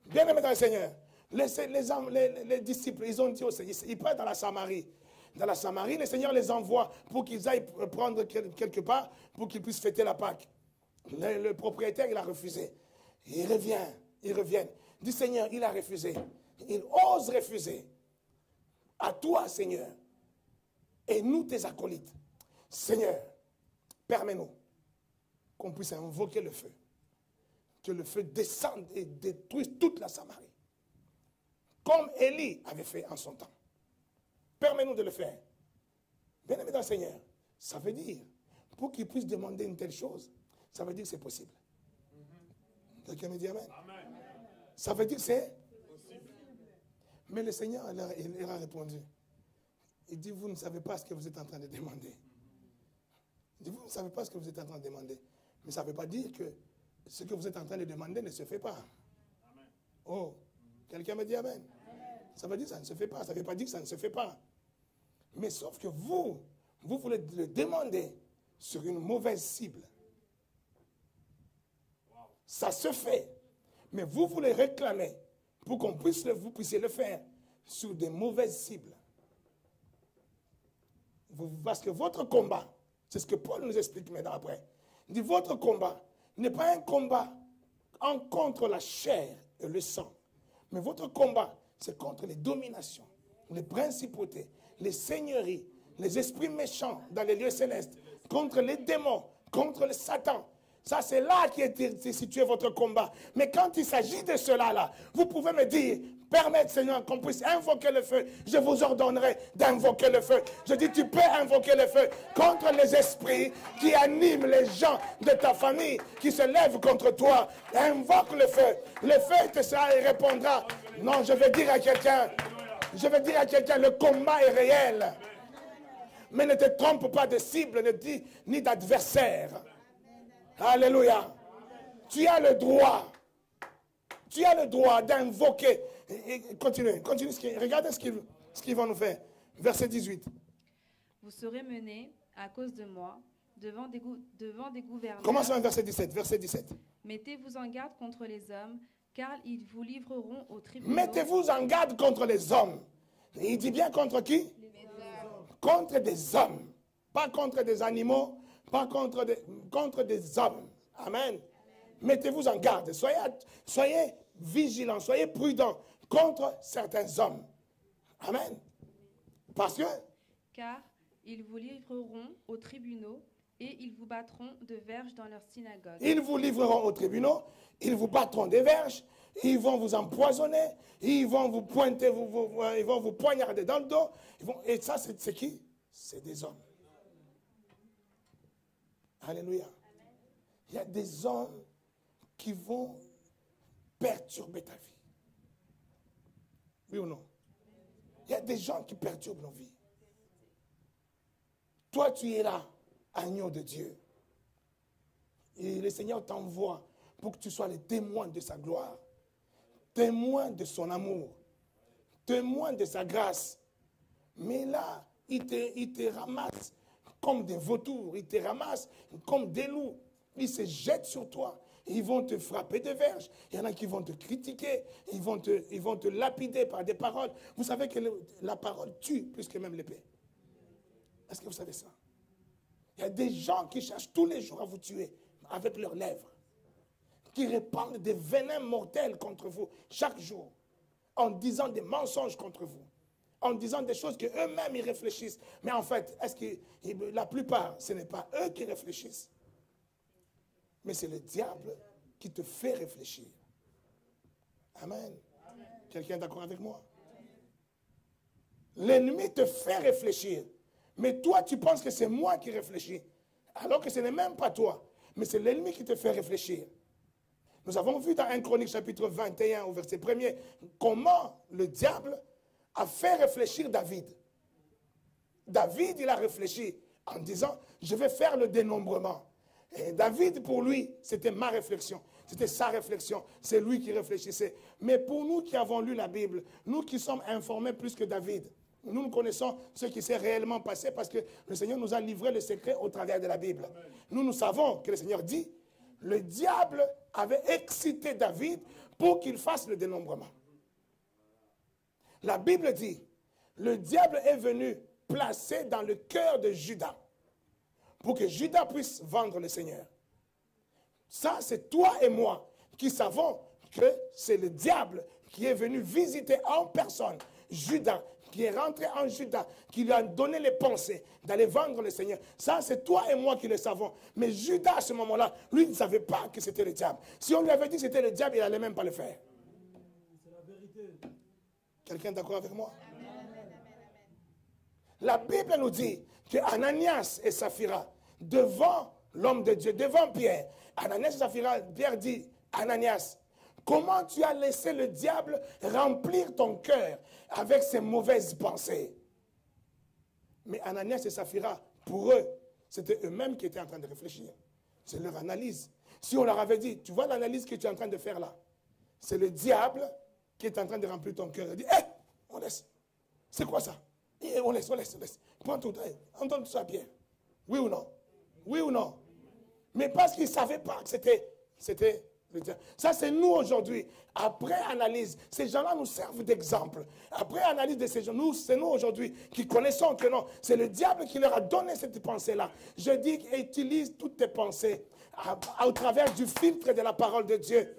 Bien aimé dans le Seigneur, les disciples, ils ont dit au Seigneur, ils partent dans la Samarie. Dans la Samarie, le Seigneur les envoie pour qu'ils aillent prendre quelque part, pour qu'ils puissent fêter la Pâque. Le propriétaire, il a refusé. Il revient. Du Seigneur, il a refusé. Il ose refuser. À toi, Seigneur. Et nous, tes acolytes. Seigneur, permets-nous qu'on puisse invoquer le feu. Que le feu descende et détruise toute la Samarie. Comme Élie avait fait en son temps. Permets-nous de le faire. Bien-aimé dans le Seigneur, ça veut dire, pour qu'il puisse demander une telle chose, ça veut dire que c'est possible. Quelqu'un me dit amen. Ça veut dire que c'est possible. Mais le Seigneur il a répondu. Il dit, vous ne savez pas ce que vous êtes en train de demander. Il dit, vous ne savez pas ce que vous êtes en train de demander. Mais ça ne veut pas dire que ce que vous êtes en train de demander ne se fait pas. Amen. Oh, quelqu'un me dit amen. Ça veut dire que ça ne se fait pas. Ça ne veut pas dire que ça ne se fait pas. Mais sauf que vous voulez le demander sur une mauvaise cible. Ça se fait. Mais vous voulez réclamer pour qu'on puisse vous puissiez le faire sur des mauvaises cibles. Parce que votre combat, c'est ce que Paul nous explique maintenant après. Il dit, votre combat n'est pas un combat contre la chair et le sang. Mais votre combat, c'est contre les dominations, les principautés, les seigneuries, les esprits méchants dans les lieux célestes, contre les démons, contre le Satan. Ça, c'est là qui est situé votre combat. Mais quand il s'agit de cela-là, vous pouvez me dire, permettre, Seigneur, qu'on puisse invoquer le feu. Je vous ordonnerai d'invoquer le feu. Je dis, tu peux invoquer le feu contre les esprits qui animent les gens de ta famille, qui se lèvent contre toi. Invoque le feu. Le feu te sera et répondra. Non, je vais dire à quelqu'un, le combat est réel. Mais ne te trompe pas de cible, ni d'adversaire. Alléluia. Tu as le droit. Tu as le droit d'invoquer. Continue. Regardez ce qu'ils vont nous faire. Verset 18. Vous serez menés à cause de moi devant des gouverneurs. Commençons à verset 17. Verset 17. Mettez-vous en garde contre les hommes, car ils vous livreront au tribunal. Mettez-vous en garde contre les hommes. Il dit bien contre qui? Contre des hommes. Pas contre des animaux, pas contre des hommes. Amen. Mettez-vous en garde. Soyez vigilants, soyez prudents contre certains hommes. Amen. Parce que? Car ils vous livreront aux tribunaux et ils vous battront de verges dans leurs synagogues. Ils vous livreront aux tribunaux, ils vous battront des verges, ils vont vous empoisonner, ils vont vous pointer, ils vont vous poignarder dans le dos. Et ça, c'est qui? C'est des hommes. Alléluia. Il y a des hommes qui vont perturber ta vie. Oui ou non? Il y a des gens qui perturbent nos vies. Toi, tu es là, agneau de Dieu. Et le Seigneur t'envoie pour que tu sois le témoin de sa gloire, témoin de son amour, témoin de sa grâce. Mais là, il te ramasse comme des vautours, il te ramasse comme des loups. Ils se jettent sur toi. Ils vont te frapper de verges. Il y en a qui vont te critiquer. Ils vont te lapider par des paroles. Vous savez que la parole tue plus que même l'épée. Est-ce que vous savez ça? Il y a des gens qui cherchent tous les jours à vous tuer avec leurs lèvres. Qui répandent des venins mortels contre vous chaque jour. En disant des mensonges contre vous. En disant des choses qu'eux-mêmes ils réfléchissent. Mais en fait, la plupart, ce n'est pas eux qui réfléchissent. Mais c'est le diable qui te fait réfléchir. Amen. Quelqu'un est d'accord avec moi? L'ennemi te fait réfléchir. Mais toi, tu penses que c'est moi qui réfléchis. Alors que ce n'est même pas toi. Mais c'est l'ennemi qui te fait réfléchir. Nous avons vu dans 1 Chronique chapitre 21 au verset 1er comment le diable a fait réfléchir David. David, il a réfléchi en disant, je vais faire le dénombrement. Et David, pour lui, c'était ma réflexion. C'était sa réflexion. C'est lui qui réfléchissait. Mais pour nous qui avons lu la Bible, nous qui sommes informés plus que David, nous connaissons ce qui s'est réellement passé parce que le Seigneur nous a livré le secret au travers de la Bible. Nous savons que le Seigneur dit, le diable avait excité David pour qu'il fasse le dénombrement. La Bible dit, le diable est venu placer dans le cœur de Judas pour que Judas puisse vendre le Seigneur. Ça, c'est toi et moi qui savons que c'est le diable qui est venu visiter en personne Judas, qui est rentré en Judas, qui lui a donné les pensées d'aller vendre le Seigneur. Ça, c'est toi et moi qui le savons. Mais Judas, à ce moment-là, lui ne savait pas que c'était le diable. Si on lui avait dit que c'était le diable, il n'allait même pas le faire. C'est la vérité. Quelqu'un est d'accord avec moi? La Bible nous dit que Ananias et Saphira, devant l'homme de Dieu, devant Pierre, Ananias et Saphira, Pierre dit, Ananias, comment tu as laissé le diable remplir ton cœur avec ses mauvaises pensées? Mais Ananias et Saphira, pour eux, c'était eux-mêmes qui étaient en train de réfléchir. C'est leur analyse. Si on leur avait dit, tu vois l'analyse que tu es en train de faire là, c'est le diable qui est en train de remplir ton cœur. Il dit, hé, on laisse. C'est quoi ça? Et on laisse. Prends tout, entends tout ça, Pierre. Oui ou non? Oui ou non? Mais parce qu'ils ne savaient pas que c'était Ça, c'est nous aujourd'hui. Après analyse, ces gens-là nous servent d'exemple. Après analyse de ces gens, c'est nous aujourd'hui qui connaissons que non, c'est le diable qui leur a donné cette pensée-là. Je dis, utilise toutes tes pensées au travers du filtre de la parole de Dieu.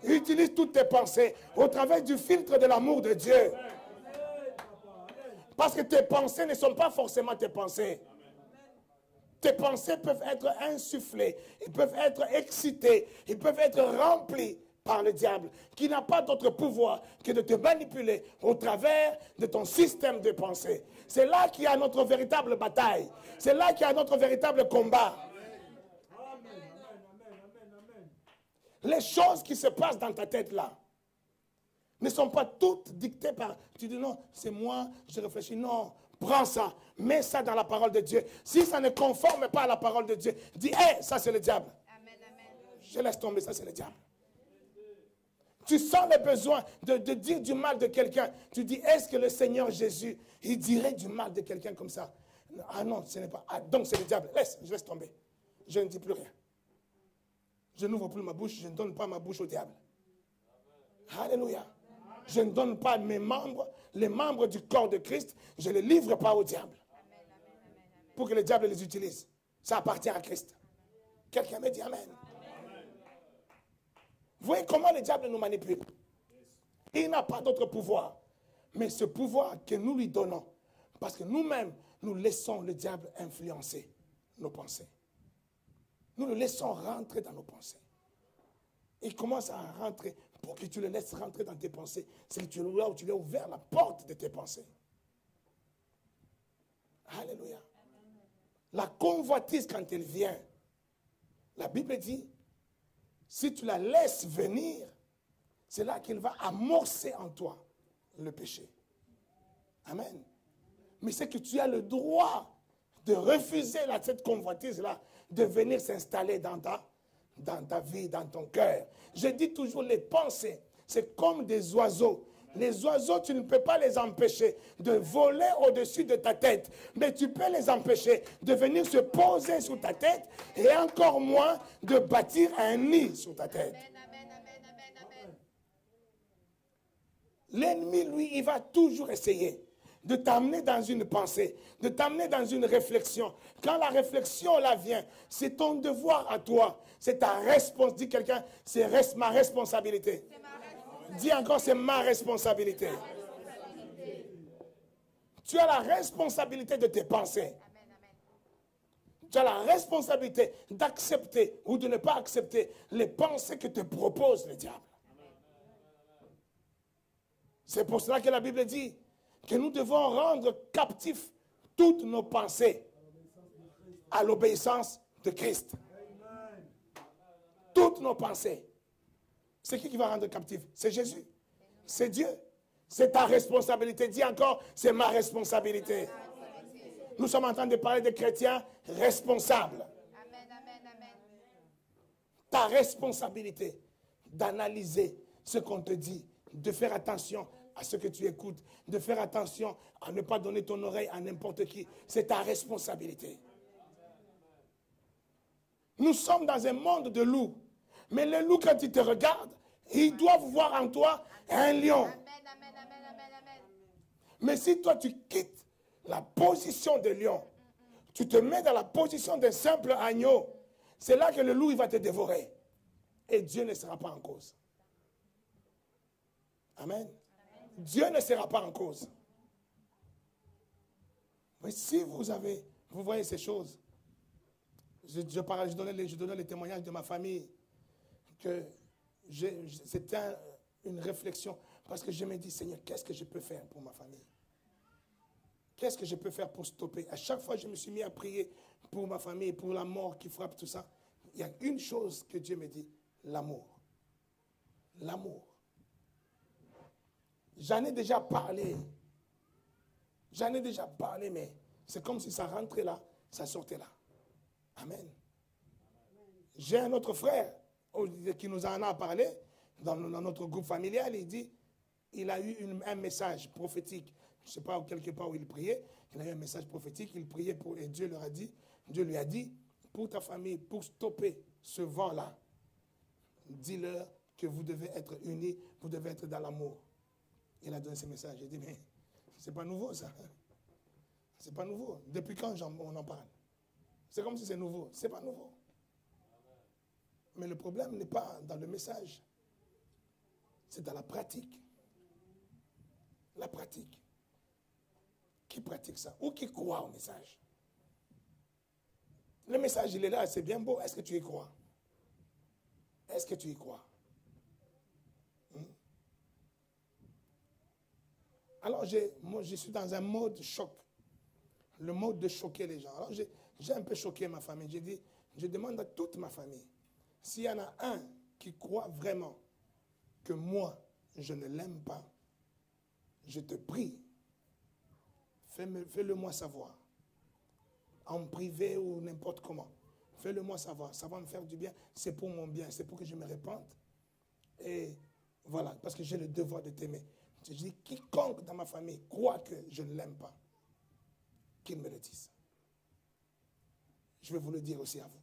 Utilise toutes tes pensées au travers du filtre de l'amour de Dieu. Parce que tes pensées ne sont pas forcément tes pensées. Tes pensées peuvent être insufflées, ils peuvent être excités, ils peuvent être remplis par le diable, qui n'a pas d'autre pouvoir que de te manipuler au travers de ton système de pensée. C'est là qu'il y a notre véritable bataille. C'est là qu'il y a notre véritable combat. Les choses qui se passent dans ta tête là ne sont pas toutes dictées par... Tu dis non, c'est moi, je réfléchis. Non, prends ça, mets ça dans la parole de Dieu. Si ça ne conforme pas à la parole de Dieu, dis, hé, ça c'est le diable. Amen, amen. Je laisse tomber, ça c'est le diable. Tu sens le besoin de dire du mal de quelqu'un. Tu dis, est-ce que le Seigneur Jésus, il dirait du mal de quelqu'un comme ça? Ah non, ce n'est pas. Ah, donc c'est le diable. Je laisse tomber. Je ne dis plus rien. Je n'ouvre plus ma bouche, je ne donne pas ma bouche au diable. Alléluia. Je ne donne pas mes membres, les membres du corps de Christ, je ne les livre pas au diable. Pour que le diable les utilise. Ça appartient à Christ. Quelqu'un me dit Amen. Vous voyez comment le diable nous manipule? Il n'a pas d'autre pouvoir. Mais ce pouvoir que nous lui donnons, parce que nous-mêmes, nous laissons le diable influencer nos pensées. Nous le laissons rentrer dans nos pensées. Il commence à rentrer. Pour que tu le laisses rentrer dans tes pensées, c'est que tu lui as ouvert la porte de tes pensées. Alléluia. La convoitise, quand elle vient, la Bible dit, si tu la laisses venir, c'est là qu'il va amorcer en toi le péché. Amen. Mais c'est que tu as le droit de refuser cette convoitise-là, de venir s'installer dans ta vie, dans ton cœur. Je dis toujours, les pensées, c'est comme des oiseaux. Les oiseaux, tu ne peux pas les empêcher de voler au-dessus de ta tête. Mais tu peux les empêcher de venir se poser sur ta tête et encore moins de bâtir un nid sur ta tête. L'ennemi, lui, il va toujours essayer de t'amener dans une pensée, de t'amener dans une réflexion. Quand la réflexion là vient, c'est ton devoir à toi. C'est ta responsabilité. Dis quelqu'un, c'est ma responsabilité. Dis encore, c'est ma responsabilité. Tu as la responsabilité de tes pensées. Tu as la responsabilité d'accepter ou de ne pas accepter les pensées que te propose le diable. C'est pour cela que la Bible dit que nous devons rendre captifs toutes nos pensées à l'obéissance de Christ. Toutes nos pensées. C'est qui va rendre captif? C'est Jésus. C'est Dieu. C'est ta responsabilité. Dis encore, c'est ma responsabilité. Nous sommes en train de parler de chrétiens responsables. Ta responsabilité d'analyser ce qu'on te dit, de faire attention à ce que tu écoutes, de faire attention à ne pas donner ton oreille à n'importe qui. C'est ta responsabilité. Nous sommes dans un monde de loups. Mais le loup, quand il te regarde, ils doivent voir en toi un lion. Mais si toi, tu quittes la position de lion, tu te mets dans la position d'un simple agneau, c'est là que le loup il va te dévorer. Et Dieu ne sera pas en cause. Amen. Dieu ne sera pas en cause. Mais si vous voyez ces choses, je donnais les témoignages de ma famille, que c'était une réflexion, parce que je me dis, Seigneur, qu'est-ce que je peux faire pour ma famille? Qu'est-ce que je peux faire pour stopper? À chaque fois, je me suis mis à prier pour ma famille, pour la mort qui frappe, tout ça. Il y a une chose que Dieu me dit, l'amour. L'amour. J'en ai déjà parlé. Mais c'est comme si ça rentrait là, ça sortait là. Amen. J'ai un autre frère qui nous en a parlé dans notre groupe familial. Il dit, il a eu un message prophétique. Je ne sais pas, quelque part où il priait. Il a eu un message prophétique. Il priait et Dieu lui a dit, pour ta famille, pour stopper ce vent-là, dis-leur que vous devez être unis, vous devez être dans l'amour. Il a donné ce message. J'ai dit, mais c'est pas nouveau ça. C'est pas nouveau. Depuis quand on en parle? C'est comme si c'est nouveau. C'est pas nouveau. Mais le problème n'est pas dans le message. C'est dans la pratique. La pratique. Qui pratique ça? Ou qui croit au message? Le message, il est là, c'est bien beau. Est-ce que tu y crois? Est-ce que tu y crois? Alors, moi, je suis dans un mode choc. Le mode de choquer les gens. Alors, j'ai un peu choqué ma famille. J'ai dit, je demande à toute ma famille, s'il y en a un qui croit vraiment que moi, je ne l'aime pas, je te prie, fais-le moi savoir. En privé ou n'importe comment. Fais-le moi savoir. Ça va me faire du bien. C'est pour mon bien. C'est pour que je me répande. Et voilà, parce que j'ai le devoir de t'aimer. Je dis, quiconque dans ma famille croit que je ne l'aime pas, qu'il me le dise. Je vais vous le dire aussi à vous.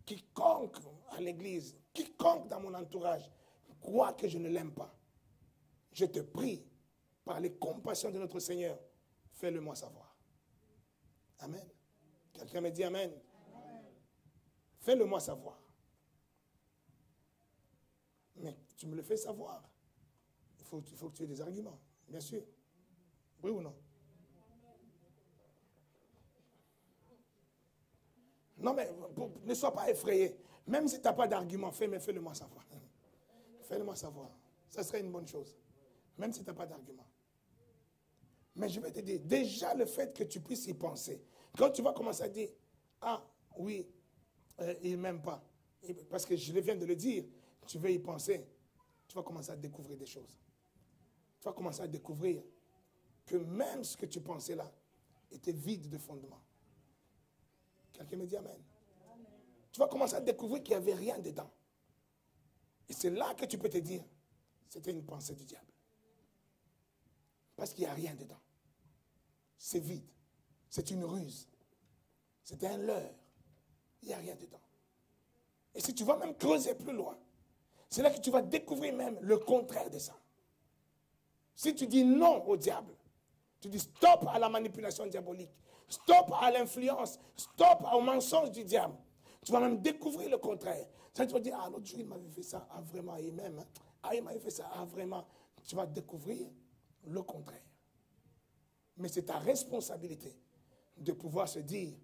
Quiconque à l'église, quiconque dans mon entourage croit que je ne l'aime pas, je te prie, par les compassions de notre Seigneur, fais-le moi savoir. Amen. Quelqu'un me dit amen. Fais-le moi savoir. Mais tu me le fais savoir. Il faut que tu aies des arguments, bien sûr. Oui ou non? Non, mais ne sois pas effrayé. Même si tu n'as pas d'argument, fais-le moi savoir. Fais-le moi savoir. Ça serait une bonne chose. Même si tu n'as pas d'argument. Mais je vais te dire, déjà le fait que tu puisses y penser, quand tu vas commencer à dire, ah oui, il ne m'aime pas, parce que je viens de le dire, tu veux y penser, tu vas commencer à découvrir des choses. Tu vas commencer à découvrir que même ce que tu pensais là était vide de fondement. Quelqu'un me dit amen. Tu vas commencer à découvrir qu'il n'y avait rien dedans. Et c'est là que tu peux te dire, c'était une pensée du diable. Parce qu'il n'y a rien dedans. C'est vide. C'est une ruse. C'est un leurre. Il n'y a rien dedans. Et si tu vas même creuser plus loin, c'est là que tu vas découvrir même le contraire de ça. Si tu dis non au diable, tu dis stop à la manipulation diabolique, stop à l'influence, stop au mensonge du diable, tu vas même découvrir le contraire. Ça, tu vas dire, ah, l'autre jour, il m'avait fait ça, ah, vraiment, et même, hein. Ah, il m'avait fait ça, ah, vraiment. Tu vas découvrir le contraire. Mais c'est ta responsabilité de pouvoir se dire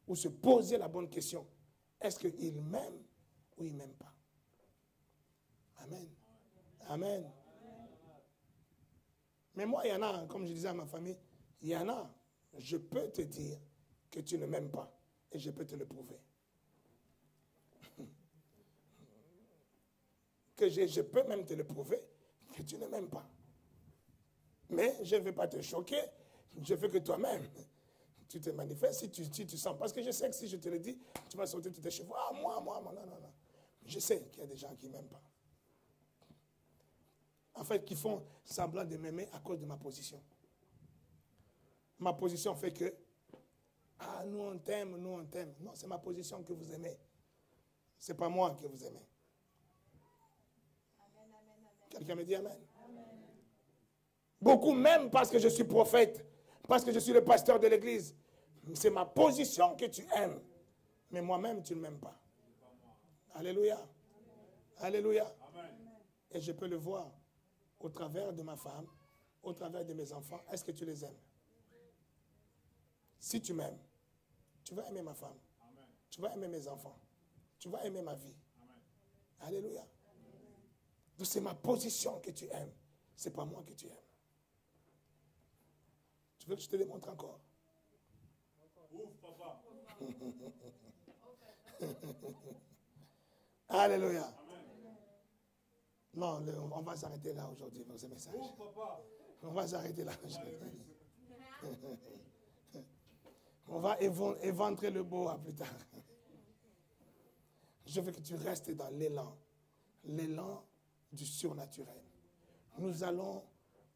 ou se poser la bonne question. Est-ce qu'il m'aime ou il ne m'aime pas? Amen. Amen. Mais moi, il y en a, comme je disais à ma famille, il y en a, je peux te dire que tu ne m'aimes pas et je peux te le prouver. Que je peux même te le prouver que tu ne m'aimes pas. Mais je ne vais pas te choquer, je veux que toi-même, tu te manifestes si tu sens. Parce que je sais que si je te le dis, tu vas sauter tous tes cheveux. Ah, moi, non. Je sais qu'il y a des gens qui ne m'aiment pas. En fait, qui font semblant de m'aimer à cause de ma position. Ma position fait que, ah, nous on t'aime. Non, c'est ma position que vous aimez. Ce n'est pas moi que vous aimez. Quelqu'un me dit amen. Beaucoup m'aiment parce que je suis prophète, parce que je suis le pasteur de l'église. C'est ma position que tu aimes. Mais moi-même, tu ne m'aimes pas. Alléluia. Alléluia. Et je peux le voir au travers de ma femme, au travers de mes enfants. Est-ce que tu les aimes? Si tu m'aimes, tu vas aimer ma femme. Tu vas aimer mes enfants. Tu vas aimer ma vie. Alléluia. Donc c'est ma position que tu aimes. Ce n'est pas moi que tu aimes. Tu veux que je te démontre encore? Ouf, papa. Alléluia. Amen. Non, on va s'arrêter là aujourd'hui pour ce message. Ouf, papa. On va s'arrêter là aujourd'hui. On va éventrer le beau à plus tard. Je veux que tu restes dans l'élan du surnaturel. Nous allons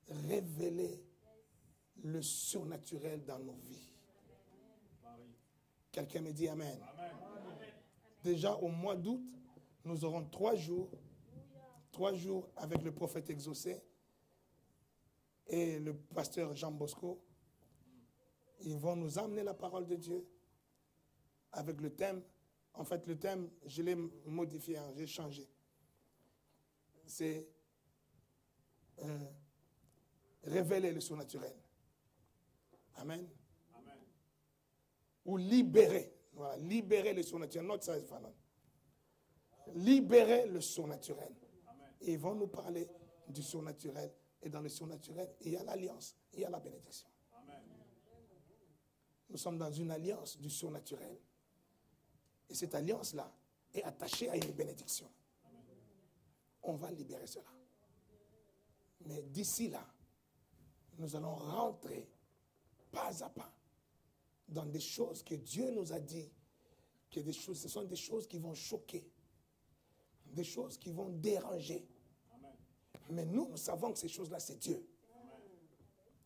révéler le surnaturel dans nos vies. Quelqu'un me dit amen. Amen. Déjà au mois d'août, nous aurons 3 jours avec le prophète exaucé et le pasteur Jean Bosco. Ils vont nous amener la parole de Dieu avec le thème. En fait, le thème, je l'ai modifié, hein, j'ai changé. C'est révéler le surnaturel. Amen. Amen. Ou libérer. Voilà, libérer le surnaturel. Not ça, libérer le surnaturel. Amen. Et ils vont nous parler du surnaturel. Et dans le surnaturel, il y a l'alliance, il y a la bénédiction. Amen. Nous sommes dans une alliance du surnaturel. Et cette alliance-là est attachée à une bénédiction. Amen. On va libérer cela. Mais d'ici là, nous allons rentrer pas à pas dans des choses que Dieu nous a dit, que des choses, ce sont des choses qui vont choquer, des choses qui vont déranger. Amen. Mais nous savons que ces choses-là, c'est Dieu.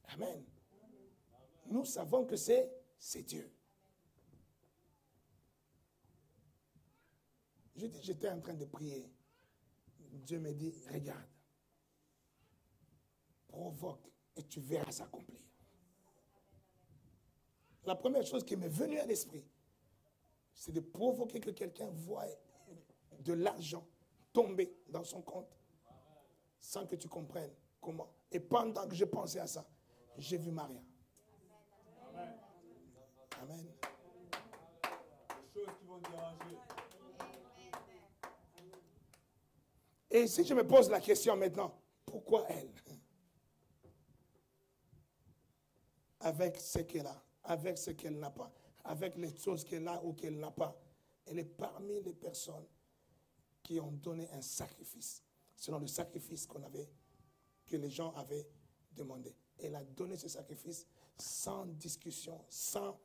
Amen. Amen. Nous savons que c'est Dieu. J'étais en train de prier. Dieu me dit, regarde, provoque et tu verras s'accomplir. La première chose qui m'est venue à l'esprit, c'est de provoquer que quelqu'un voie de l'argent tomber dans son compte sans que tu comprennes comment. Et pendant que je pensais à ça, j'ai vu Maria. Amen. Amen. Des choses qui vont déranger. Et si je me pose la question maintenant, pourquoi elle? Avec ce qu'elle a, avec ce qu'elle n'a pas, avec les choses qu'elle a ou qu'elle n'a pas. Elle est parmi les personnes qui ont donné un sacrifice, selon le sacrifice que les gens avaient demandé. Elle a donné ce sacrifice sans discussion, sans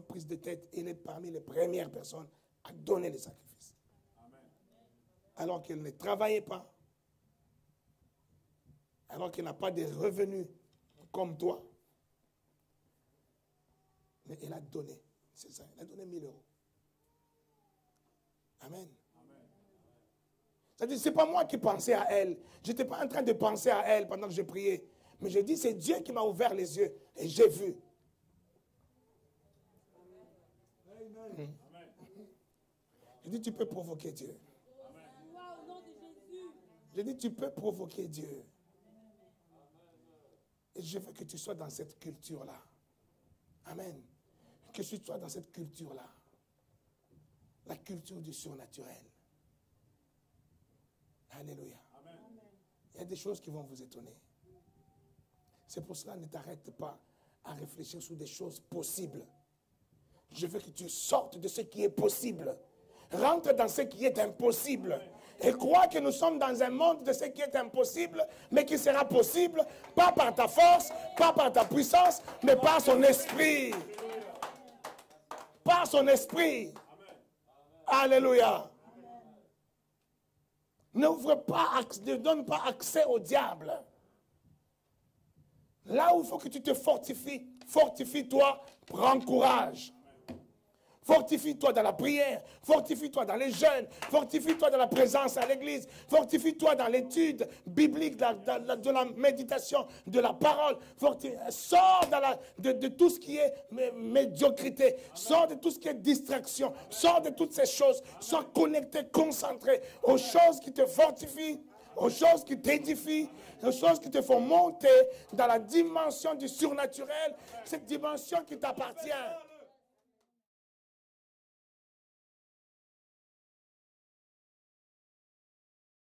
prise de tête. Elle est parmi les premières personnes à donner le sacrifice. Amen. Alors qu'elle ne travaillait pas, alors qu'elle n'a pas de revenus comme toi. Mais elle a donné, c'est ça, elle a donné 1000 euros. Amen. C'est-à-dire, ce n'est pas moi qui pensais à elle. Je n'étais pas en train de penser à elle pendant que je priais. Mais je dis, c'est Dieu qui m'a ouvert les yeux et j'ai vu. Amen. Je dis, tu peux provoquer Dieu. Je dis, tu peux provoquer Dieu. Et je veux que tu sois dans cette culture-là. Amen. Que tu sois dans cette culture-là. La culture du surnaturel. Alléluia. Amen. Il y a des choses qui vont vous étonner. C'est pour cela, ne t'arrête pas à réfléchir sur des choses possibles. Je veux que tu sortes de ce qui est possible. Rentre dans ce qui est impossible. Et crois que nous sommes dans un monde de ce qui est impossible, mais qui sera possible, pas par ta force, pas par ta puissance, mais par son esprit. Par son esprit. Alléluia. Ne donne pas accès au diable. Là où il faut que tu te fortifies, fortifie-toi, prends courage. Fortifie-toi dans la prière, fortifie-toi dans les jeûnes, fortifie-toi dans la présence à l'église, fortifie-toi dans l'étude biblique, de la méditation, de la parole. Sors de tout ce qui est médiocrité, sors de tout ce qui est distraction, sors de toutes ces choses, sois connecté, concentré aux choses qui te fortifient, aux choses qui t'édifient, aux choses qui te font monter dans la dimension du surnaturel, cette dimension qui t'appartient.